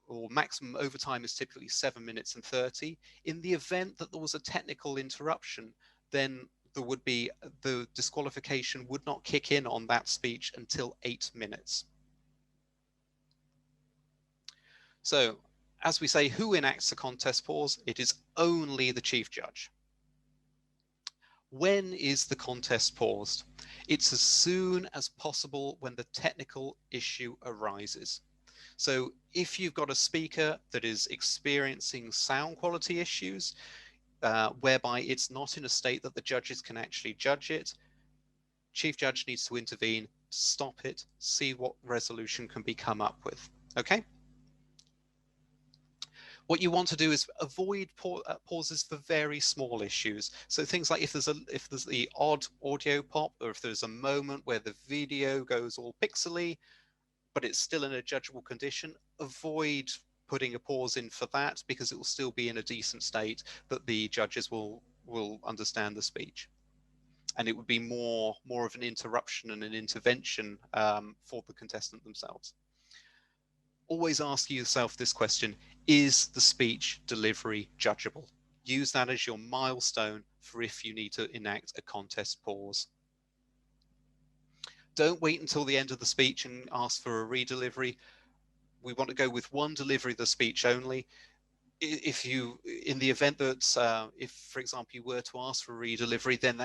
or maximum overtime is typically 7 minutes and 30. In the event that there was a technical interruption, then there would be the disqualification would not kick in on that speech until 8 minutes. So, as we say, who enacts the contest pause? It is only the chief judge. When is the contest paused? It's as soon as possible when the technical issue arises. So if you've got a speaker that is experiencing sound quality issues, whereby it's not in a state that the judges can actually judge it, chief judge needs to intervene, stop it, see what resolution can be come up with. Okay? What you want to do is avoid pauses for very small issues. So things like if there's the odd audio pop, or if there's a moment where the video goes all pixely, but it's still in a judgeable condition, avoid putting a pause in for that, because it will still be in a decent state that the judges will understand the speech. And it would be more of an interruption and an intervention for the contestant themselves. Always ask yourself this question: is the speech delivery judgeable? Use that as your milestone for if you need to enact a contest pause. Don't wait until the end of the speech and ask for a redelivery. We want to go with one delivery of the speech only. If you, in the event that, if for example you were to ask for a redelivery, then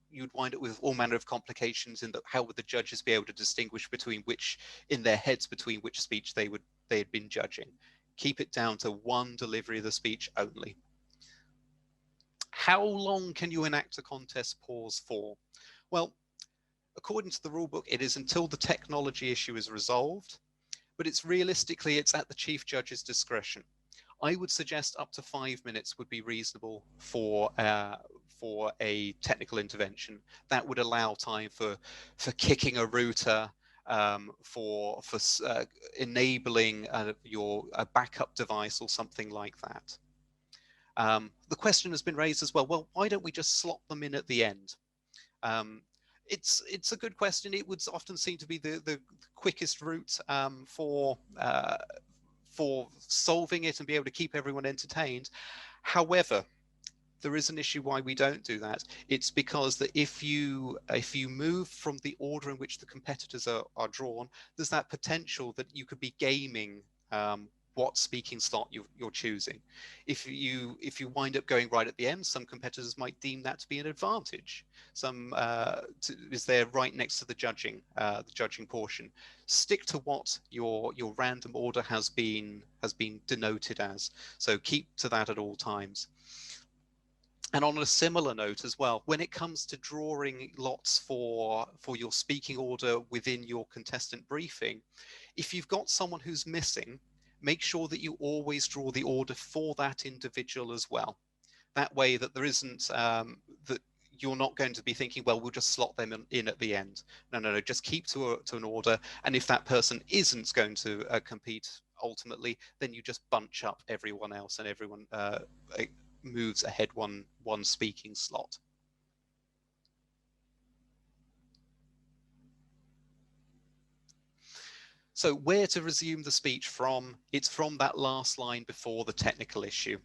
you'd wind up with all manner of complications in that how would the judges be able to distinguish between which, in their heads, between which speech they had been judging. Keep it down to one delivery of the speech only. How long can you enact a contest pause for? Well, according to the rulebook, it is until the technology issue is resolved, but it's at the chief judge's discretion. I would suggest up to 5 minutes would be reasonable for a technical intervention. That would allow time for kicking a router, for enabling a backup device or something like that. The question has been raised as well, why don't we just slot them in at the end? It's a good question. It would often seem to be the quickest route for solving it and be able to keep everyone entertained. However, there is an issue why we don't do that. It's because that if you move from the order in which the competitors are drawn, there's that potential that you could be gaming what speaking slot you're choosing. If you wind up going right at the end, some competitors might deem that to be an advantage. Some is there right next to the judging portion. Stick to what your random order has been denoted as. So keep to that at all times. And on a similar note as well, when it comes to drawing lots for your speaking order within your contestant briefing, if you've got someone who's missing, make sure that you always draw the order for that individual as well. That way that there isn't, that you're not going to be thinking, well, we'll just slot them in at the end. No, just keep to an order. And if that person isn't going to compete ultimately, then you just bunch up everyone else and everyone moves ahead one speaking slot. So where to resume the speech from? It's from that last line before the technical issue.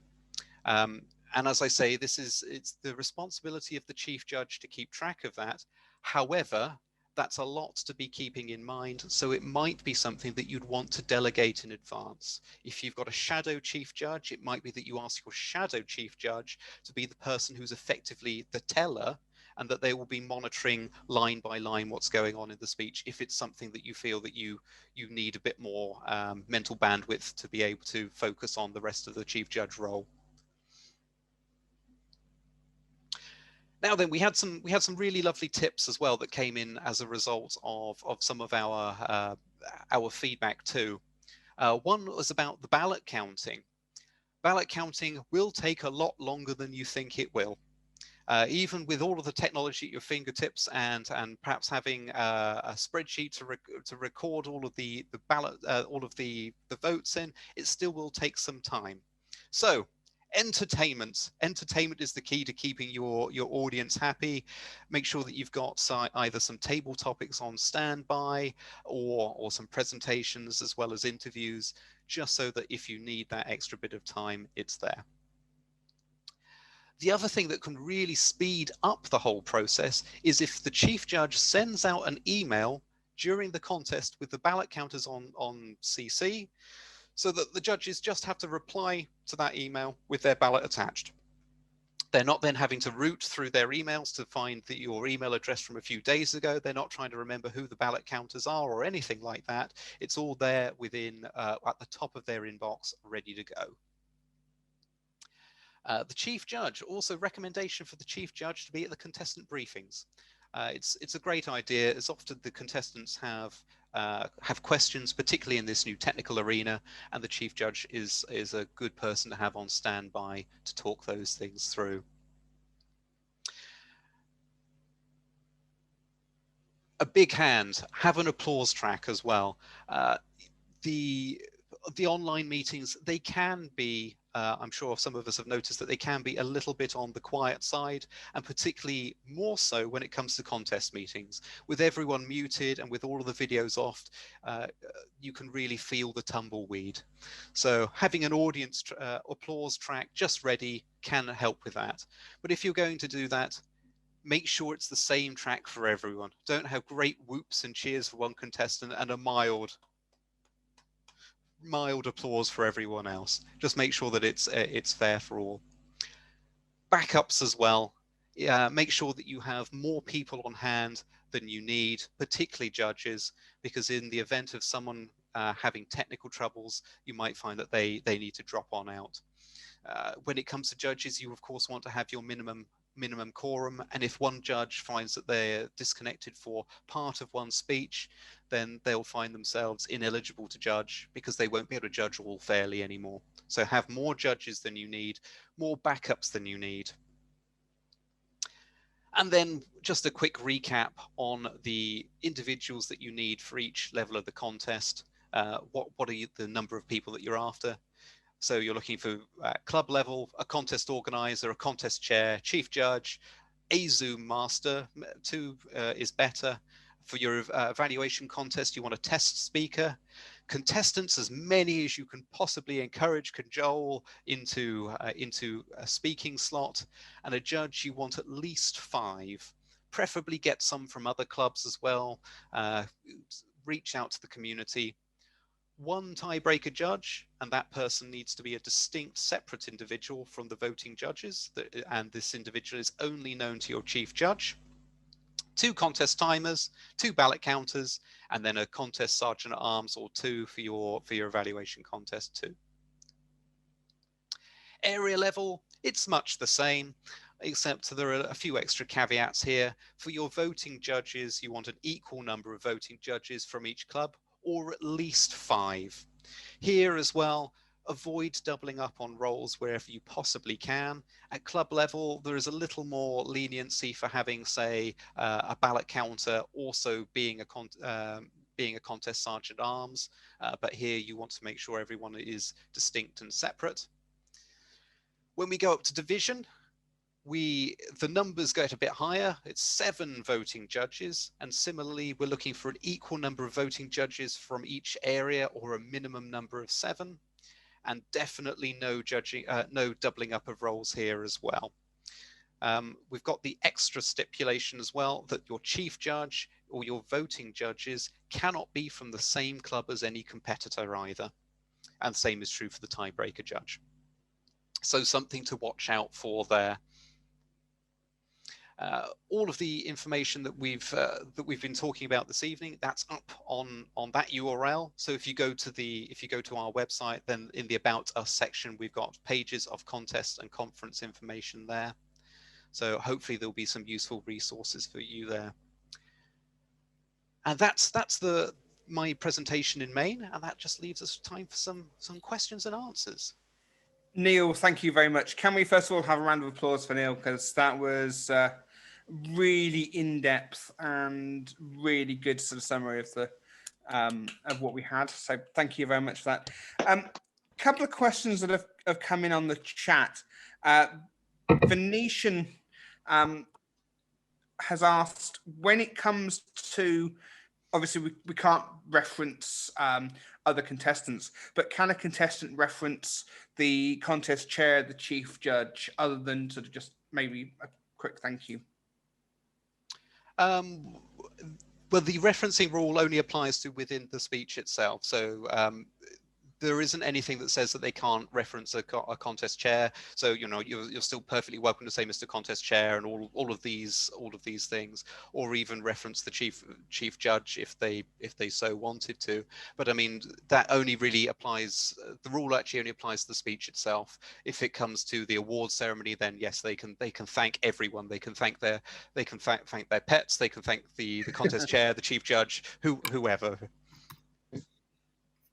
And as I say, it's the responsibility of the chief judge to keep track of that. However, that's a lot to be keeping in mind. So it might be something that you'd want to delegate in advance. If you've got a shadow chief judge, it might be that you ask your shadow chief judge to be the person who's effectively the teller, and that they will be monitoring line by line what's going on in the speech if it's something that you feel that you need a bit more mental bandwidth to be able to focus on the rest of the chief judge role. Now then, we had some really lovely tips as well that came in as a result of some of our feedback too. One was about the ballot counting. Ballot counting will take a lot longer than you think it will. Even with all of the technology at your fingertips and perhaps having a spreadsheet to record all of the ballot, all of the votes in, it still will take some time. So Entertainment is the key to keeping your audience happy. Make sure that you've got either some table topics on standby or some presentations as well as interviews, just so that if you need that extra bit of time, it's there. The other thing that can really speed up the whole process is if the chief judge sends out an email during the contest with the ballot counters on CC, so that the judges just have to reply to that email with their ballot attached. They're not then having to root through their emails to find your email address from a few days ago. They're not trying to remember who the ballot counters are or anything like that. It's all there within at the top of their inbox, ready to go. The chief judge, also recommendation for the chief judge to be at the contestant briefings. It's a great idea, as often the contestants have questions, particularly in this new technical arena, and the chief judge is a good person to have on standby to talk those things through. A big hand, have an applause track as well. The online meetings, they can be, I'm sure some of us have noticed that they can be a little bit on the quiet side, and particularly more so when it comes to contest meetings. With everyone muted and with all of the videos off, you can really feel the tumbleweed. So having an audience applause track just ready can help with that. But if you're going to do that, make sure it's the same track for everyone. Don't have great whoops and cheers for one contestant and a mild applause for everyone else. Just make sure that it's fair for all. Backups as well. Make sure that you have more people on hand than you need, particularly judges, because in the event of someone having technical troubles, you might find that they need to drop on out. When it comes to judges, you of course want to have your minimum quorum, and if one judge finds that they're disconnected for part of one speech, then they'll find themselves ineligible to judge because they won't be able to judge all fairly anymore. So have more judges than you need, more backups than you need. And then just a quick recap on the individuals that you need for each level of the contest. What are the number of people that you're after? So you're looking for club level, a contest organizer, a contest chair, chief judge, a Zoom master. 2 is better. For your evaluation contest, you want a test speaker. Contestants, as many as you can possibly encourage, cajole into a speaking slot. And a judge, you want at least 5. Preferably get some from other clubs as well. Reach out to the community. 1 tiebreaker judge, and that person needs to be a distinct, separate individual from the voting judges, and this individual is only known to your chief judge. 2 contest timers, 2 ballot counters, and then a contest sergeant at arms or 2 for your evaluation contest too. Area level, it's much the same, except there are a few extra caveats here. For your voting judges, you want an equal number of voting judges from each club, or at least 5. Here as well, avoid doubling up on roles wherever you possibly can. At club level, there is a little more leniency for having, say, a ballot counter also being a contest sergeant at arms, but here you want to make sure everyone is distinct and separate. When we go up to division, the numbers get a bit higher. It's 7 voting judges, and similarly we're looking for an equal number of voting judges from each area, or a minimum number of 7, and definitely no doubling up of roles here as well. We've got the extra stipulation as well that your chief judge or your voting judges cannot be from the same club as any competitor either, and the same is true for the tiebreaker judge. So something to watch out for there. All of the information that we've been talking about this evening, that's up on that URL. So if you go to our website, then in the About Us section, we've got pages of contest and conference information there. So hopefully there'll be some useful resources for you there. And that's my presentation in main, and that just leaves us time for some questions and answers. Neil, thank you very much. Can we first of all have a round of applause for Neil, because that was really in-depth and really good sort of summary of what we had. So thank you very much for that. Couple of questions that have have come in on the chat. Venetian has asked, when it comes to, obviously we can't reference other contestants, but can a contestant reference the contest chair, the chief judge, other than sort of just maybe a quick thank you? Well, the referencing rule only applies to within the speech itself. So there isn't anything that says that they can't reference a contest chair. So you're still perfectly welcome to say Mr. Contest Chair and all of these things, or even reference the chief judge if they so wanted to. But I mean, that only really applies. The rule actually only applies to the speech itself. If it comes to the award ceremony, then yes, they can thank everyone. They can thank their pets. They can thank the contest chair, the chief judge, whoever.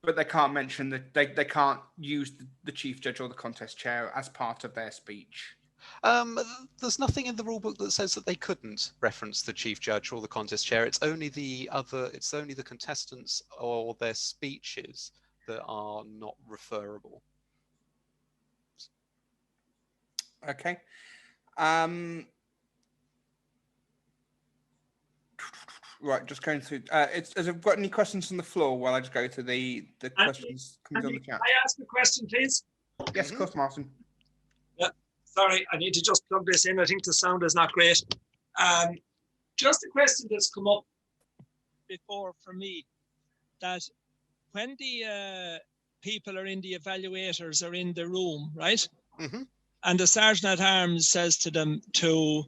But they can't mention that they can't use the chief judge or the contest chair as part of their speech. There's nothing in the rulebook that says that they couldn't reference the chief judge or the contest chair. It's only the contestants or their speeches that are not referable. Okay. Right, just going through. Has I've got any questions from the floor while I just go to the questions coming on the chat? Can I ask a question, please? Yes, of course, Martin. Yeah, sorry, I need to just plug this in. I think the sound is not great. Just a question that's come up before for me, that when the people are in the evaluators are in the room, right? Mm-hmm. And the Sergeant at Arms says to them to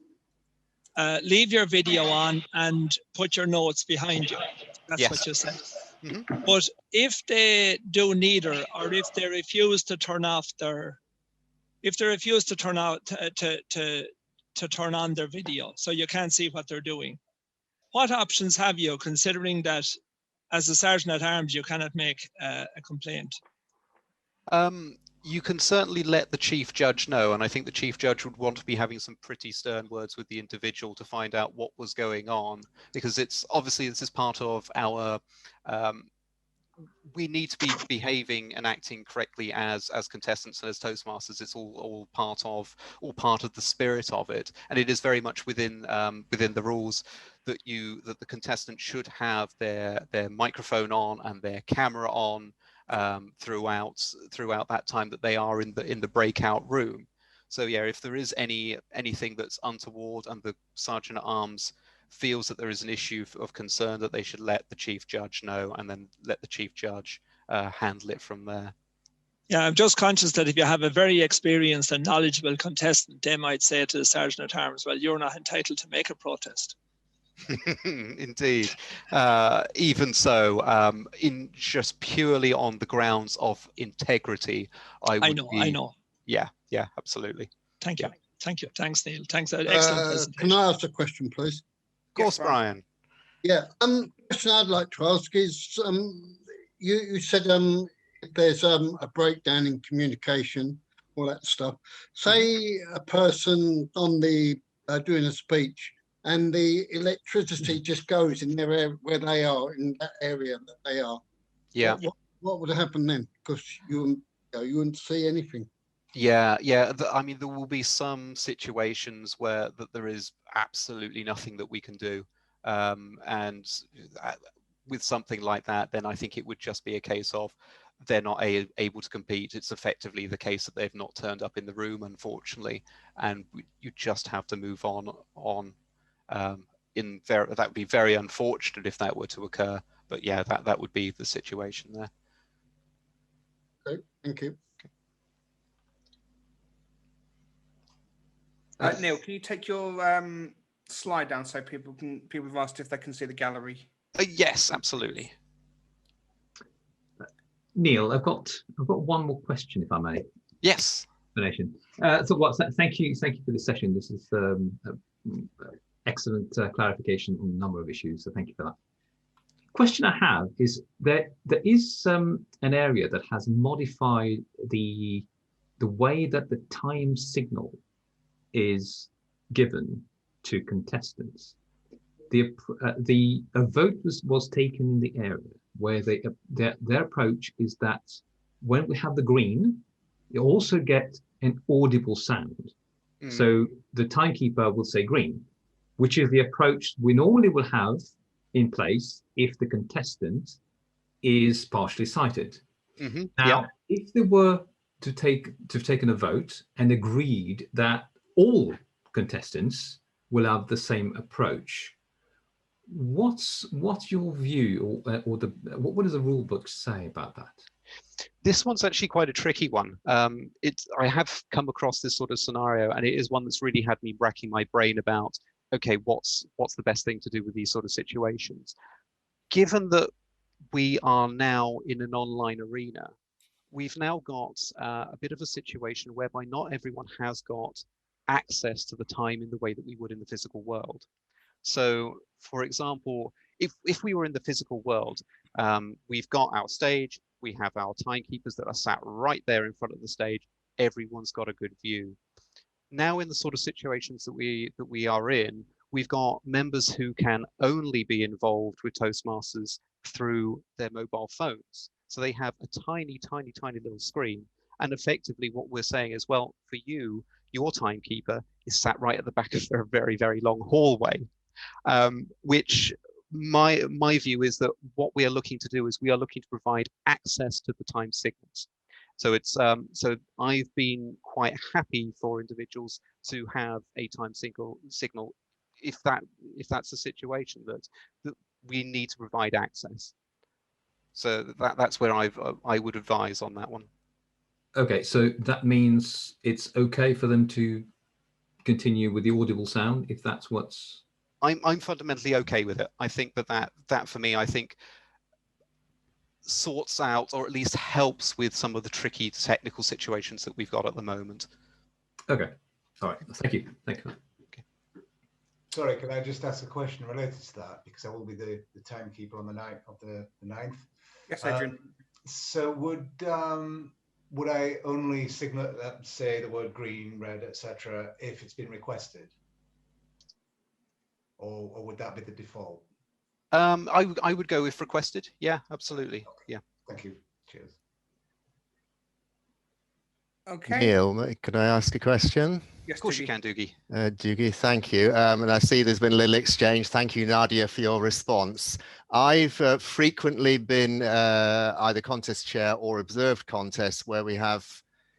leave your video on and put your notes behind you. That's what you said. Mm-hmm. But if they do neither, or if they refuse to turn off their, if they refuse to turn out to turn on their video, so you can't see what they're doing, what options have you, considering that as a Sergeant at Arms you cannot make a complaint? You can certainly let the chief judge know, and I think the chief judge would want to be having some pretty stern words with the individual to find out what was going on, because it's obviously this is part of our we need to be behaving and acting correctly as contestants and as Toastmasters. It's all part of the spirit of it, and it is very much within the rules that the contestant should have their microphone on and their camera on throughout that time that they are in the breakout room. So yeah, if there is anything that's untoward and the Sergeant at Arms feels that there is an issue of concern, that they should let the chief judge know, and then let the chief judge handle it from there. Yeah, I'm just conscious that if you have a very experienced and knowledgeable contestant, they might say to the Sergeant at Arms, well, you're not entitled to make a protest. Indeed. Even so, in just purely on the grounds of integrity, I know. Yeah, absolutely. Thank you. Thanks, Neil. Thanks. Excellent presentation. Can I ask a question, please? Of course, yes, Brian. Yeah. Question I'd like to ask is, you said if there's a breakdown in communication, all that stuff. Say a person on the doing a speech, and the electricity just goes in their where they are, in that area that they are. Yeah. What would happen then? Because you wouldn't see anything. Yeah. I mean, there will be some situations where there is absolutely nothing that we can do, and with something like that, then I think it would just be a case of they're not able to compete. It's effectively the case that they've not turned up in the room, unfortunately, and you just have to move on. That would be very unfortunate if that were to occur, but yeah, that would be the situation there. Okay, thank you. Neil, can you take your slide down so people have asked if they can see the gallery? Yes, absolutely. Neil, I've got one more question, if I may. Yes. Thank you for this session. This is excellent clarification on a number of issues, so thank you for that. Question I have is there is an area that has modified the way that the time signal is given to contestants. A vote was taken in the area where their approach is that when we have the green, you also get an audible sound. So the timekeeper will say green, which is the approach we normally will have in place if the contestant is partially sighted. Now, if they were to have taken a vote and agreed that all contestants will have the same approach, what's your view, or what does the rule book say about that? This one's actually quite a tricky one. I have come across this sort of scenario, and it is one that's really had me racking my brain about, okay, what's the best thing to do with these sort of situations? Given that we are now in an online arena, we've now got a bit of a situation whereby not everyone has got access to the time in the way that we would in the physical world. So, for example, if we were in the physical world, we've got our stage, we have our timekeepers that are sat right there in front of the stage, everyone's got a good view. Now in the sort of situations that we are in, we've got members who can only be involved with Toastmasters through their mobile phones. So they have a tiny, tiny, tiny little screen. And effectively what we're saying is, well, for you, your timekeeper is sat right at the back of a very, very long hallway, which my view is that what we are looking to do is we are looking to provide access to the time signals. So it's so I've been quite happy for individuals to have a time signal if that's a situation that we need to provide access. So that's where I would advise on that one. Okay, so that means it's okay for them to continue with the audible sound if that's what's. I'm fundamentally okay with it. I think that for me, I think sorts out, or at least helps with some of the tricky technical situations that we've got at the moment. Okay, all right, thank you. Okay. Sorry, can I just ask a question related to that, because I will be the timekeeper on the night of the 9th. Yes, Adrian. So would I only signal, say the word green, red, etc., if it's been requested, or would that be the default? I would go with requested. Yeah, absolutely. Okay. Yeah. Thank you. Cheers. Okay. Neil, can I ask a question? Yes, of course you can, Doogie. Doogie, thank you. And I see there's been a little exchange. Thank you, Nadia, for your response. I've frequently been either contest chair or observed contests where we have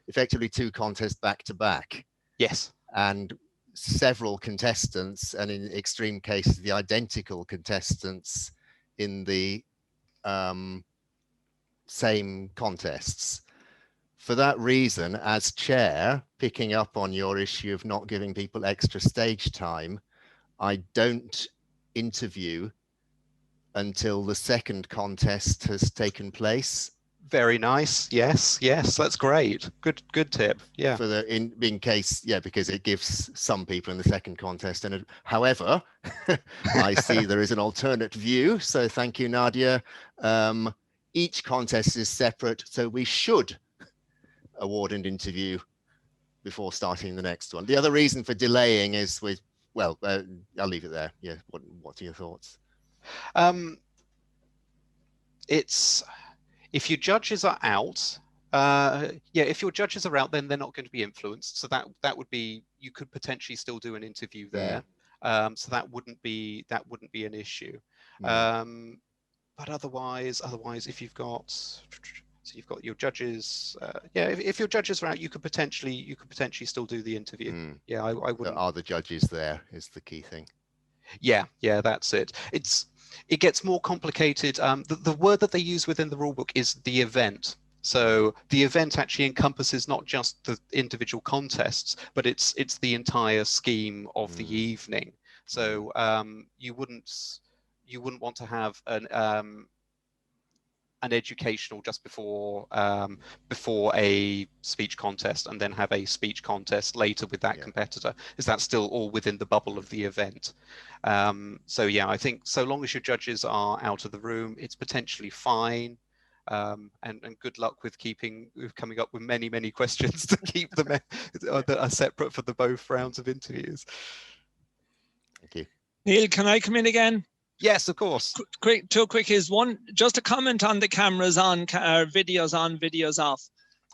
effectively 2 contests back to back. Yes. And several contestants, and in extreme cases, the identical contestants in the same contests. For that reason, as chair, picking up on your issue of not giving people extra stage time, I don't interview until the second contest has taken place. Very nice. Yes, that's great. Good tip. Yeah. For the in case, yeah, because it gives some people in the second contest. And however, I see there is an alternate view. So thank you, Nadia. Each contest is separate, so we should award an interview before starting the next one. The other reason for delaying is well, I'll leave it there. Yeah. What are your thoughts? It's. If your judges are out, if your judges are out, then they're not going to be influenced. So that would be, you could potentially still do an interview there. So that wouldn't be an issue. But otherwise, if you've got your judges, if your judges are out, you could potentially still do the interview. Yeah, I wouldn't. Are the judges there is the key thing. Yeah, that's it. It gets more complicated. The word that they use within the rulebook is the event. So the event actually encompasses not just the individual contests, but it's the entire scheme of the evening. So you wouldn't want to have an educational just before a speech contest and then have a speech contest later with that competitor, is that still all within the bubble of the event. So yeah, I think so long as your judges are out of the room, it's potentially fine. And good luck with coming up with many questions to keep them that are separate for the both rounds of interviews. Thank you. Neil, can I come in again? Yes, of course. Two quick is one, just a comment on the cameras on, videos off.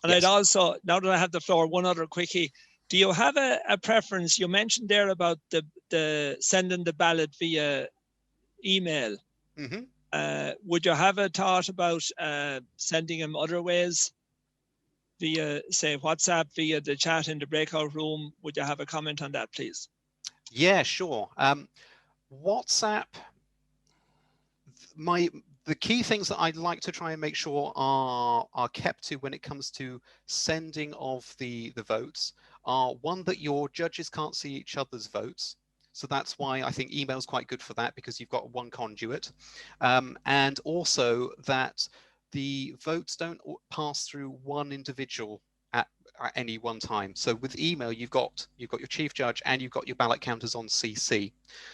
And I'd also, now that I have the floor, one other quickie. Do you have a preference? You mentioned there about the sending the ballot via email. Would you have a thought about sending them other ways, via, say, WhatsApp, via the chat in the breakout room? Would you have a comment on that, please? Yeah, sure. WhatsApp, the key things that I'd like to try and make sure are kept to when it comes to sending of the votes are, one, that your judges can't see each other's votes. So that's why I think email is quite good for that, because you've got one conduit. And also that the votes don't pass through one individual at any one time. So with email, you've got your chief judge and you've got your ballot counters on CC.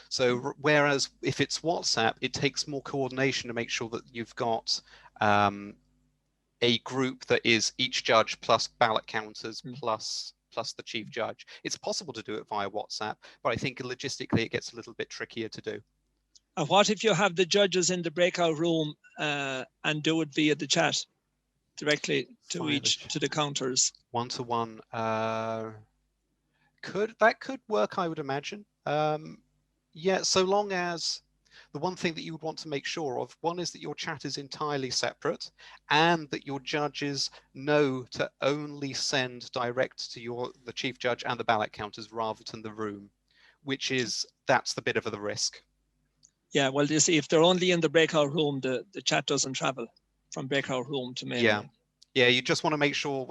So whereas if it's WhatsApp, it takes more coordination to make sure that you've got a group that is each judge plus ballot counters plus the chief judge. It's possible to do it via WhatsApp, but I think logistically it gets a little bit trickier to do. And what if you have the judges in the breakout room and do it via the chat directly to the counters? One-to-one could work, I would imagine. Yeah, so long as the one thing that you would want to make sure of, one, is that your chat is entirely separate and that your judges know to only send direct to the chief judge and the ballot counters rather than the room, that's the bit of the risk. Yeah, well, you see, if they're only in the breakout room, the chat doesn't travel from breakout room to main room. Yeah, you just want to make sure,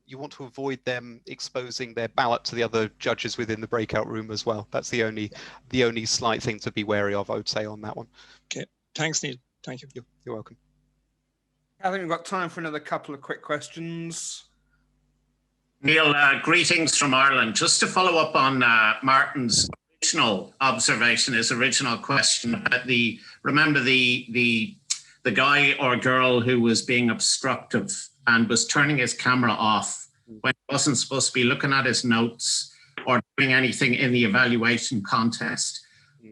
you want to avoid them exposing their ballot to the other judges within the breakout room as well. That's the only slight thing to be wary of, I would say, on that one. Okay, thanks, Neil. Thank you. You're welcome. I think we've got time for another couple of quick questions. Neil, greetings from Ireland. Just to follow up on Martin's original observation, his original question about remember the guy or girl who was being obstructive and was turning his camera off when he wasn't supposed to be looking at his notes or doing anything in the evaluation contest.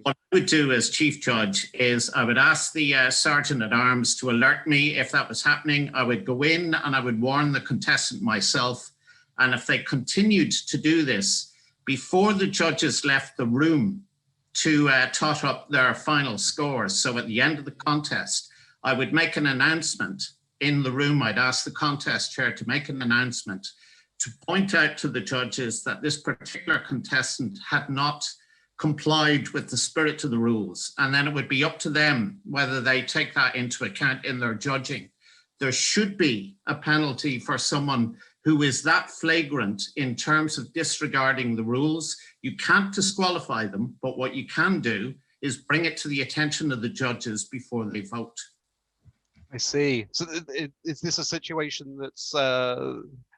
What I would do as chief judge is I would ask the sergeant at arms to alert me if that was happening. I would go in and I would warn the contestant myself. And if they continued to do this before the judges left the room to tot up their final scores, so at the end of the contest, I would make an announcement in the room. I'd ask the contest chair to make an announcement to point out to the judges that this particular contestant had not complied with the spirit of the rules. And then it would be up to them whether they take that into account in their judging. There should be a penalty for someone who is that flagrant in terms of disregarding the rules. You can't disqualify them, but what you can do is bring it to the attention of the judges before they vote. I see. So is this a situation that's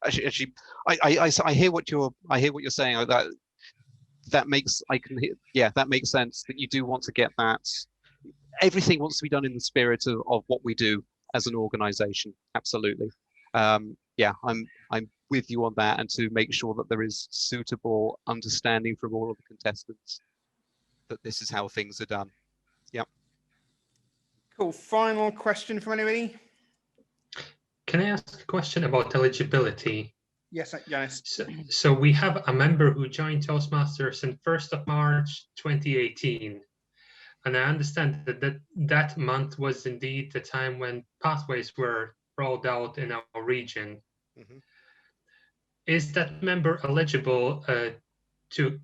actually? I hear what you're saying. That makes that makes sense. That you do want to get that. Everything wants to be done in the spirit of what we do as an organisation. Absolutely. Yeah, I'm with you on that, and to make sure that there is suitable understanding from all of the contestants that this is how things are done. Yep. Cool. Final question from anybody? Can I ask a question about eligibility? Yes, Yanis. So we have a member who joined Toastmasters on 1st of March 2018. And I understand that month was indeed the time when pathways were rolled out in our region. Mm-hmm. Is that member eligible to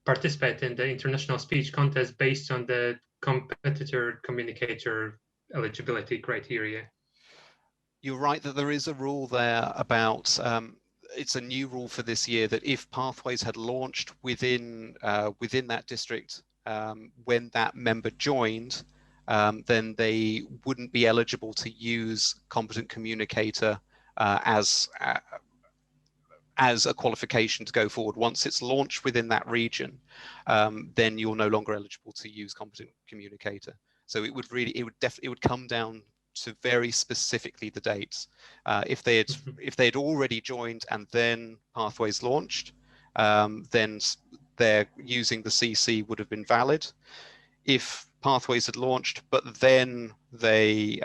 participate in the international speech contest based on the competitor communicator eligibility criteria? You're right that there is a rule there about, it's a new rule for this year, that if pathways had launched within that district when that member joined, then they wouldn't be eligible to use competent communicator as a qualification to go forward. Once it's launched within that region, then you're no longer eligible to use competent communicator. So it would come down to very specifically the dates. If they had already joined and then pathways launched, then their using the CC would have been valid. If Pathways had launched, but then they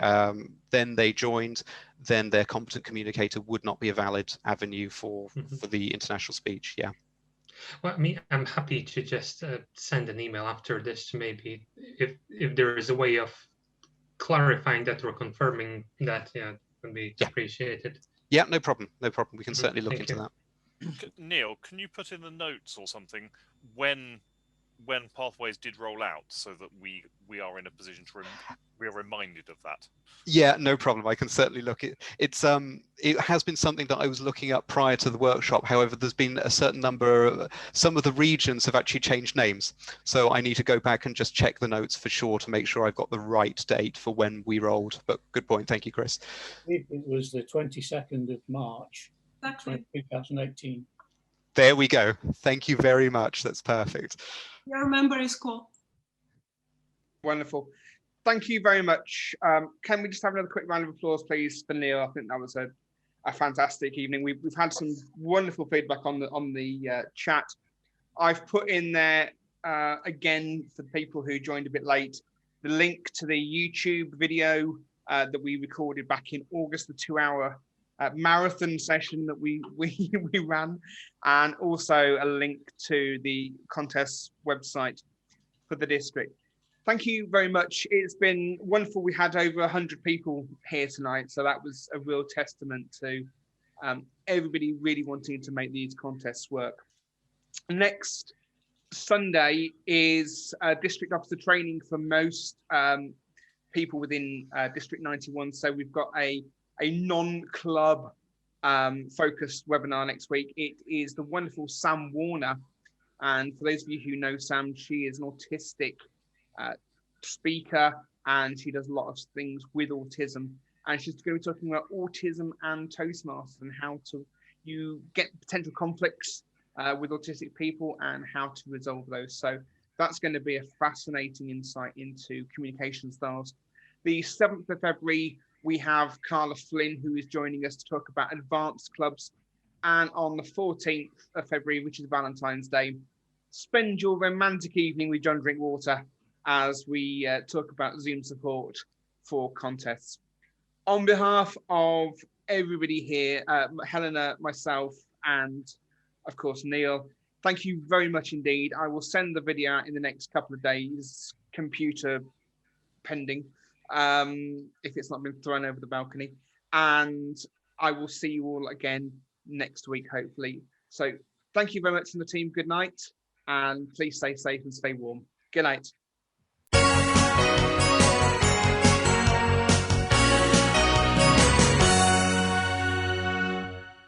joined, then their competent communicator would not be a valid avenue for the international speech. Yeah. Well, I mean, I'm happy to just send an email after this to maybe if there is a way of clarifying that or confirming that, yeah, would be appreciated. Yeah, no problem. No problem. We can certainly look into that. Neil, can you put in the notes or something when Pathways did roll out, so that we are in a position to we are reminded of that? Yeah, no problem. I can certainly look it. It has been something that I was looking up prior to the workshop. However, there's been a certain number. Some of the regions have actually changed names, so I need to go back and just check the notes for sure to make sure I've got the right date for when we rolled. But good point. Thank you, Chris. It was the 22nd of March, 2018. There we go. Thank you very much. That's perfect. Your member is cool. Wonderful. Thank you very much. Can we just have another quick round of applause, please, for Neil? I think that was a fantastic evening. We've had some wonderful feedback on the chat. I've put in there again for people who joined a bit late, the link to the YouTube video that we recorded back in August, the 2-hour marathon session that we ran, and also a link to the contest website for the district. Thank you very much. It's been wonderful. We had over 100 people here tonight, so that was a real testament to everybody really wanting to make these contests work. Next Sunday is district officer training for most people within District 91. So we've got a non-club focused webinar next week. It is the wonderful Sam Warner. And for those of you who know Sam, she is an autistic speaker, and she does a lot of things with autism. And she's going to be talking about autism and Toastmasters and how you get potential conflicts with autistic people and how to resolve those. So that's going to be a fascinating insight into communication styles. The 7th of February, we have Carla Flynn, who is joining us to talk about advanced clubs. And on the 14th of February, which is Valentine's Day, spend your romantic evening with John Drinkwater as we talk about Zoom support for contests. On behalf of everybody here, Helena, myself, and of course, Neil, thank you very much indeed. I will send the video out in the next couple of days, computer pending, if it's not been thrown over the balcony. And I will see you all again next week, hopefully. So thank you very much from the team. Good night, and please stay safe and stay warm. Good night.